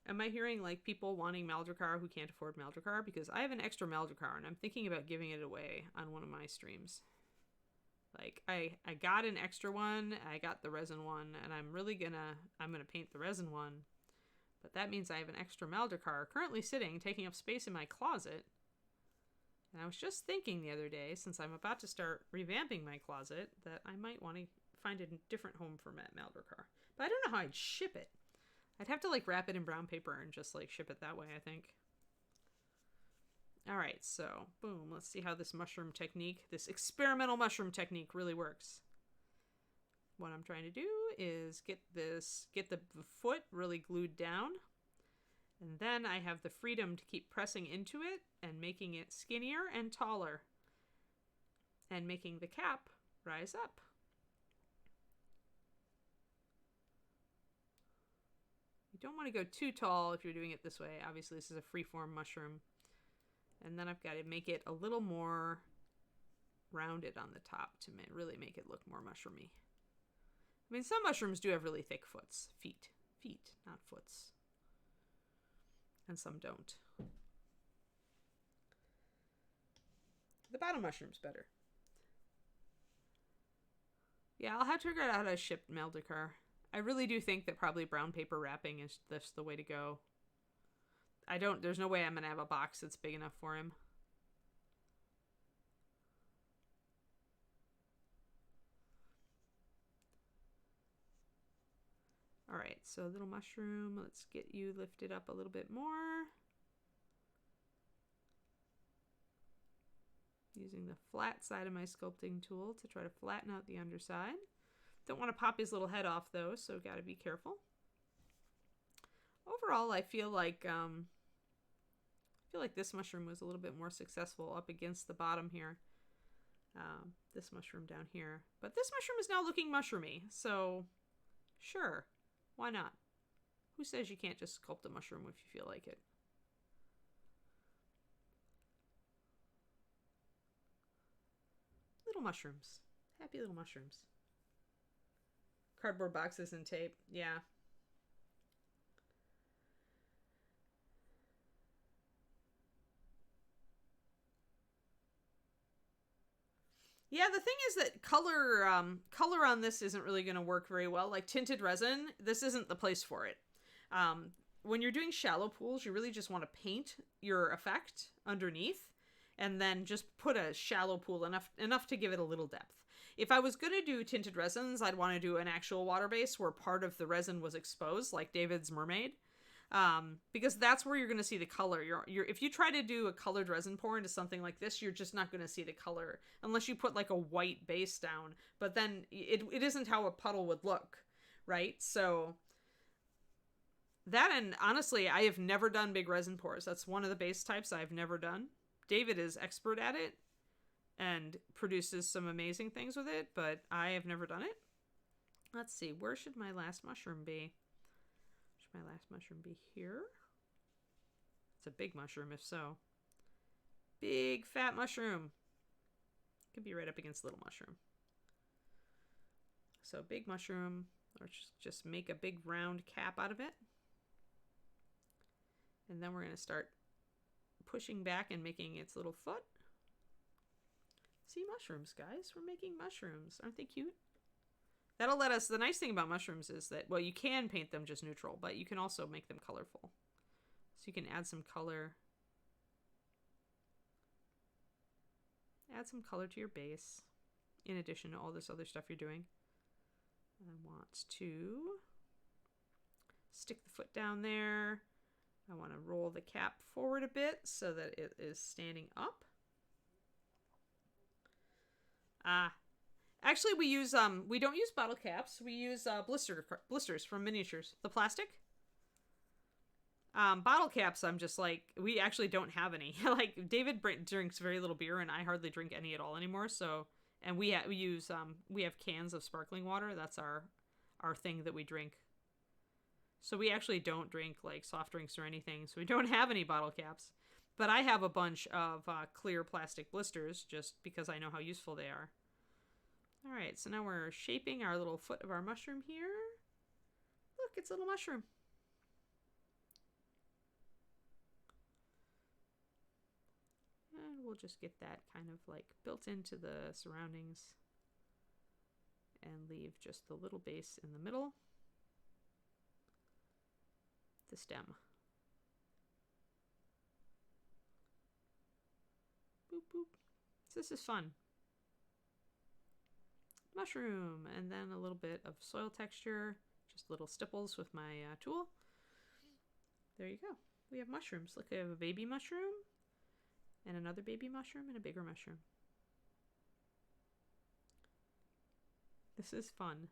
Am I hearing like people wanting Maldricar who can't afford Maldricar? Because I have an extra Maldricar and I'm thinking about giving it away on one of my streams. Like I got an extra one, I got the resin one, and I'm gonna paint the resin one. But that means I have an extra Maldricar currently sitting, taking up space in my closet. And I was just thinking the other day, since I'm about to start revamping my closet, that I might want to find a different home for Maldricar. But I don't know how I'd ship it. I'd have to like wrap it in brown paper and just like ship it that way, I think. All right, so boom, let's see how this experimental mushroom technique really works. What I'm trying to do is get the foot really glued down, and then I have the freedom to keep pressing into it and making it skinnier and taller, and making the cap rise up. You don't want to go too tall if you're doing it this way. Obviously, this is a freeform mushroom. And then I've got to make it a little more rounded on the top to really make it look more mushroomy. I mean, some mushrooms do have really thick feet, not foots. And some don't. The bottom mushroom's better. Yeah, I'll have to figure out how to ship Maldricar. I really do think that probably brown paper wrapping is the way to go. There's no way I'm going to have a box that's big enough for him. All right, so little mushroom, let's get you lifted up a little bit more. Using the flat side of my sculpting tool to try to flatten out the underside. Don't want to pop his little head off though, so got to be careful. Overall, I feel like this mushroom was a little bit more successful up against the bottom here. This mushroom down here. But this mushroom is now looking mushroomy, so sure, why not? Who says you can't just sculpt a mushroom if you feel like it? Little mushrooms. Happy little mushrooms. Cardboard boxes and tape, yeah. Yeah, the thing is that color on this isn't really going to work very well. Like tinted resin, this isn't the place for it. When you're doing shallow pools, you really just want to paint your effect underneath and then just put a shallow pool enough to give it a little depth. If I was going to do tinted resins, I'd want to do an actual water base where part of the resin was exposed, like David's mermaid. Because that's where you're going to see the color. If you try to do a colored resin pour into something like this, you're just not going to see the color unless you put like a white base down. But then it isn't how a puddle would look, right? So that, and honestly, I have never done big resin pours. That's one of the base types I've never done. David is expert at it and produces some amazing things with it, but I have never done it. Let's see, where should my last mushroom be? My last mushroom be here? It's a big mushroom, if so. Big fat mushroom. Could be right up against little mushroom. So big mushroom, or just make a big round cap out of it. And then we're going to start pushing back and making its little foot. See, mushrooms, guys. We're making mushrooms. Aren't they cute? That'll let us, the nice thing about mushrooms is that, well, you can paint them just neutral, but you can also make them colorful. So you can add some color. Add some color to your base, in addition to all this other stuff you're doing. I want to stick the foot down there. I want to roll the cap forward a bit so that it is standing up. Actually, we don't use bottle caps. We use blisters from miniatures. The plastic. Bottle caps, I'm just like, we actually don't have any. Like, David drinks very little beer, and I hardly drink any at all anymore. So, and we have cans of sparkling water. That's our thing that we drink. So we actually don't drink like soft drinks or anything. So we don't have any bottle caps. But I have a bunch of clear plastic blisters just because I know how useful they are. All right, so now we're shaping our little foot of our mushroom here. Look, it's a little mushroom. And we'll just get that kind of like built into the surroundings and leave just the little base in the middle. The stem. Boop, boop. So this is fun. Mushroom, and then a little bit of soil texture, just little stipples with my tool. There you go. We have mushrooms. Look, I have a baby mushroom, and another baby mushroom, and a bigger mushroom. This is fun.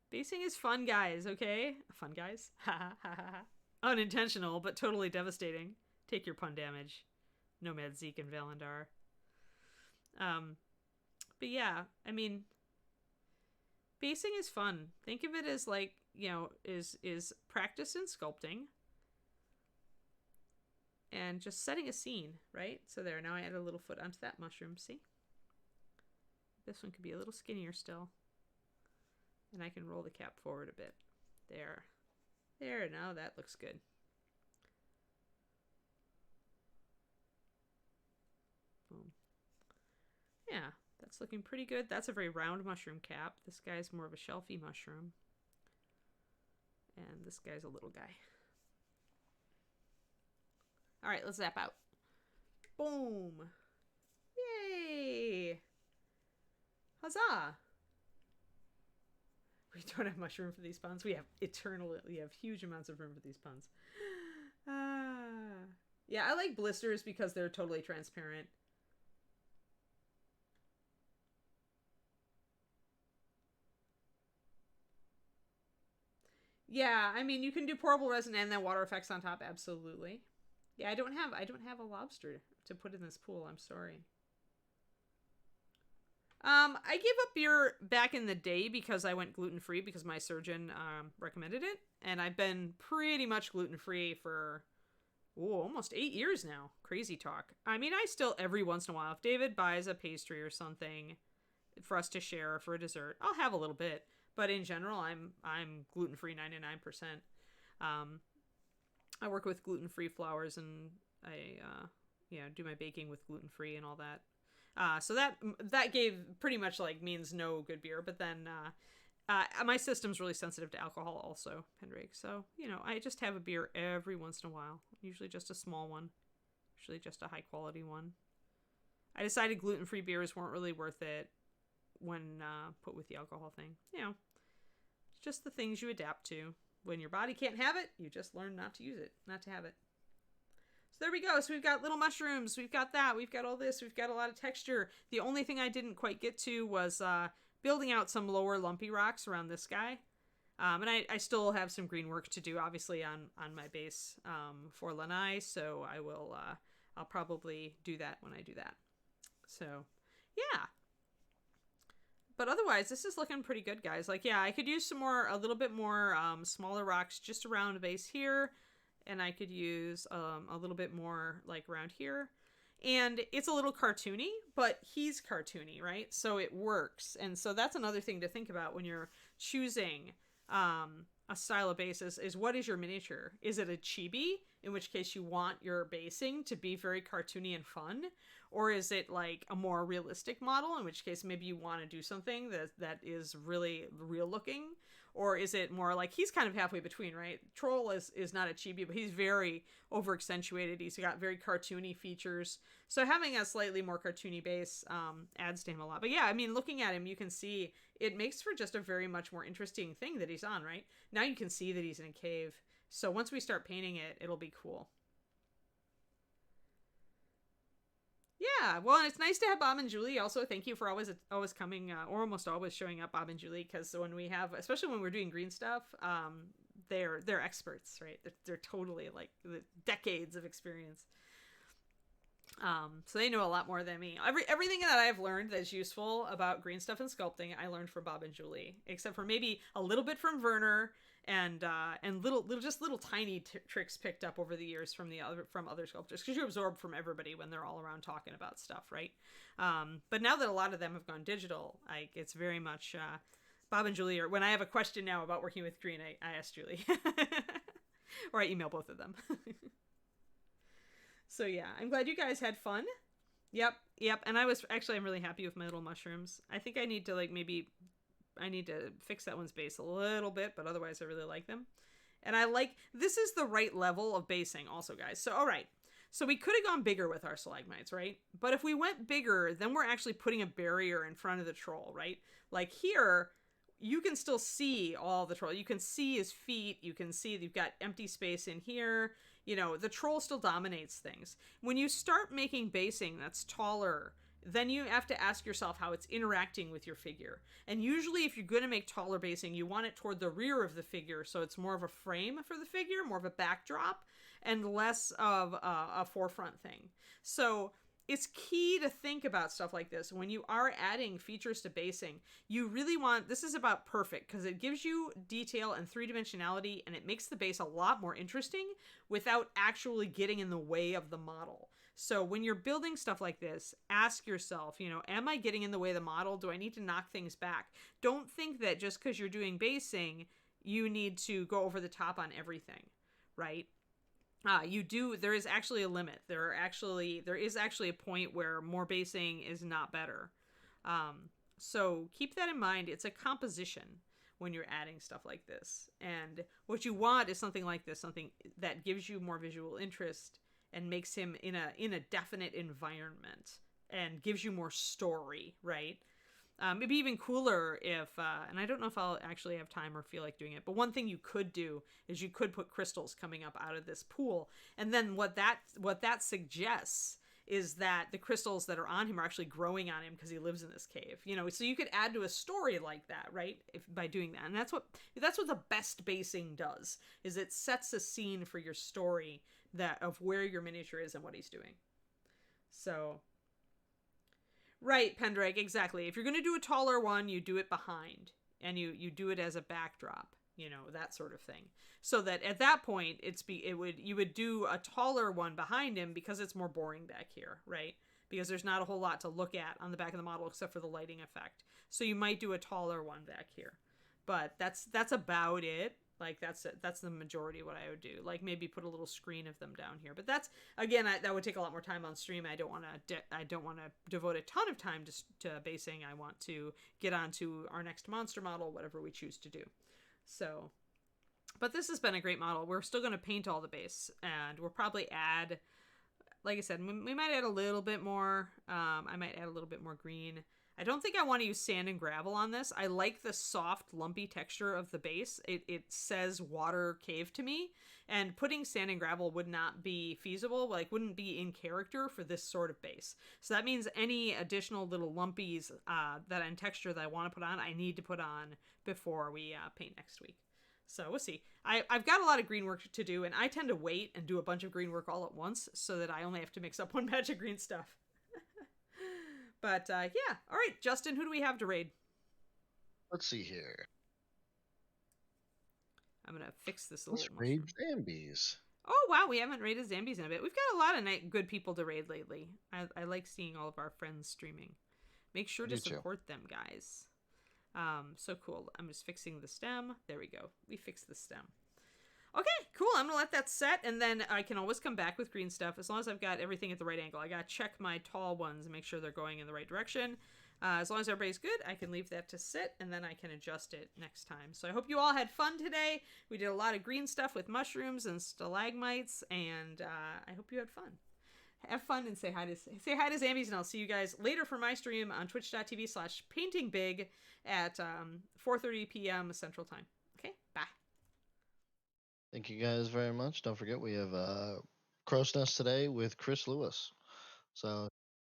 Basing is fun, guys, okay? Fun, guys? Ha ha ha ha. Unintentional, but totally devastating. Take your pun damage. Nomad Zeke and Valandar. But yeah, I mean, basing is fun. Think of it as like, you know, is practice in sculpting and just setting a scene, right? So there, now I add a little foot onto that mushroom, see? This one could be a little skinnier still. And I can roll the cap forward a bit. There. There, now that looks good. Boom. Yeah, that's looking pretty good. That's a very round mushroom cap. This guy's more of a shelfy mushroom. And this guy's a little guy. All right, let's zap out. Boom. Yay. Huzzah. We don't have mushroom for these puns. We have huge amounts of room for these puns. Yeah, I like blisters because they're totally transparent. Yeah, I mean, you can do pourable resin and then water effects on top, absolutely. Yeah, I don't have a lobster to put in this pool. I'm sorry. I gave up beer back in the day because I went gluten-free because my surgeon recommended it, and I've been pretty much gluten-free for almost 8 years now. Crazy talk. I mean, I still every once in a while, if David buys a pastry or something for us to share for a dessert, I'll have a little bit. But in general, I'm gluten-free 99%. I work with gluten-free flours, and I do my baking with gluten-free and all that. So that gave pretty much like means no good beer. But then my system's really sensitive to alcohol also, Henrik. So, you know, I just have a beer every once in a while. Usually just a small one. Usually just a high quality one. I decided gluten-free beers weren't really worth it when put with the alcohol thing. You know, it's just the things you adapt to. When your body can't have it, you just learn not to use it, not to have it. So there we go. So we've got little mushrooms. We've got that. We've got all this. We've got a lot of texture. The only thing I didn't quite get to was building out some lower lumpy rocks around this guy. And I still have some green work to do, obviously, on my base for Lanai. So I'll probably do that when I do that. So, yeah. But otherwise, this is looking pretty good, guys. Like, yeah, I could use a little bit more smaller rocks just around the base here. And I could use a little bit more like around here. And it's a little cartoony, but he's cartoony, right? So it works. And so that's another thing to think about when you're choosing a style of base is what is your miniature? Is it a chibi, in which case you want your basing to be very cartoony and fun? Or is it like a more realistic model, in which case maybe you want to do something that is really real looking? Or is it more like he's kind of halfway between, right? Troll is not a chibi, but he's very over accentuated. He's got very cartoony features. So having a slightly more cartoony base adds to him a lot. But yeah, I mean, looking at him, you can see it makes for just a very much more interesting thing that he's on, right? Now you can see that he's in a cave. So once we start painting it, it'll be cool. Yeah, well, and it's nice to have Bob and Julie. Also, thank you for always coming, or almost always showing up, Bob and Julie, because when we have, especially when we're doing green stuff, they're experts, right? They're totally like decades of experience. So they know a lot more than me. Everything that I've learned that's useful about green stuff and sculpting, I learned from Bob and Julie, except for maybe a little bit from Werner and little tiny tricks picked up over the years from other sculptors, because you absorb from everybody when they're all around talking about stuff, right? But now that a lot of them have gone digital, it's very much Bob and Julie. Or when I have a question now about working with green, I ask Julie, or I email both of them. So yeah, I'm glad you guys had fun. Yep. And I'm really happy with my little mushrooms. I think I need to I need to fix that one's base a little bit, but otherwise I really like them. And this is the right level of basing also, guys. So, all right. So we could have gone bigger with our stalagmites, right? But if we went bigger, then we're actually putting a barrier in front of the troll, right? Like here, you can still see all the troll. You can see his feet. You can see you've got empty space in here. The troll still dominates things. When you start making basing that's taller, then you have to ask yourself how it's interacting with your figure. And usually if you're going to make taller basing, you want it toward the rear of the figure, so it's more of a frame for the figure, more of a backdrop, and less of a forefront thing. So it's key to think about stuff like this. When you are adding features to basing, you really this is about perfect, because it gives you detail and three-dimensionality, and it makes the base a lot more interesting without actually getting in the way of the model. So when you're building stuff like this, ask yourself, am I getting in the way of the model? Do I need to knock things back? Don't think that just because you're doing basing, you need to go over the top on everything, right? There is actually a limit. There is actually a point where more basing is not better. So keep that in mind. It's a composition when you're adding stuff like this. And what you want is something like this, something that gives you more visual interest and makes him in a definite environment and gives you more story, right? It'd be even cooler if, and I don't know if I'll actually have time or feel like doing it, but one thing you could do is you could put crystals coming up out of this pool. And then what that suggests is that the crystals that are on him are actually growing on him because he lives in this cave. So you could add to a story like that, right? By doing that. And that's what the best basing does, is it sets a scene for your story of where your miniature is and what he's doing. So, right, Pendrake, exactly. If you're going to do a taller one, you do it behind, and you do it as a backdrop, that sort of thing. So that at that point, you would do a taller one behind him because it's more boring back here, right? Because there's not a whole lot to look at on the back of the model except for the lighting effect. So you might do a taller one back here. But that's about it. Like that's the majority of what I would do. Like maybe put a little screen of them down here. But that's, again, that would take a lot more time on stream. I don't want to devote a ton of time to basing. I want to get on to our next monster model, whatever we choose to do. So, but this has been a great model. We're still going to paint all the base, and we'll probably add, like I said, we might add a little bit more. I might add a little bit more green. I don't think I want to use sand and gravel on this. I like the soft, lumpy texture of the base. It says water cave to me, and putting sand and gravel would not be feasible, wouldn't be in character for this sort of base. So that means any additional little lumpies and texture that I want to put on, I need to put on before we paint next week. So we'll see. I've got a lot of green work to do, and I tend to wait and do a bunch of green work all at once so that I only have to mix up one batch of green stuff. But, yeah. All right, Justin, who do we have to raid? Let's see here. I'm going to fix this little Let's raid Zambies. Oh, wow, we haven't raided Zambies in a bit. We've got a lot of good people to raid lately. I like seeing all of our friends streaming. Make sure to support them, guys. So cool. I'm just fixing the stem. There we go. We fixed the stem. Okay, cool. I'm going to let that set, and then I can always come back with green stuff as long as I've got everything at the right angle. I got to check my tall ones and make sure they're going in the right direction. As long as everybody's good, I can leave that to sit, and then I can adjust it next time. So I hope you all had fun today. We did a lot of green stuff with mushrooms and stalagmites, and I hope you had fun. Have fun and say hi to Zambies, and I'll see you guys later for my stream on twitch.tv/paintingbig at 4:30 p.m. Central Time. Okay, bye. Thank you guys very much. Don't forget, we have Crow's Nest today with Chris Lewis. So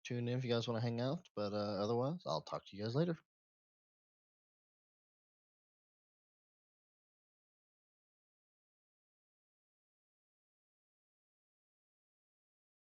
tune in if you guys want to hang out. But otherwise, I'll talk to you guys later.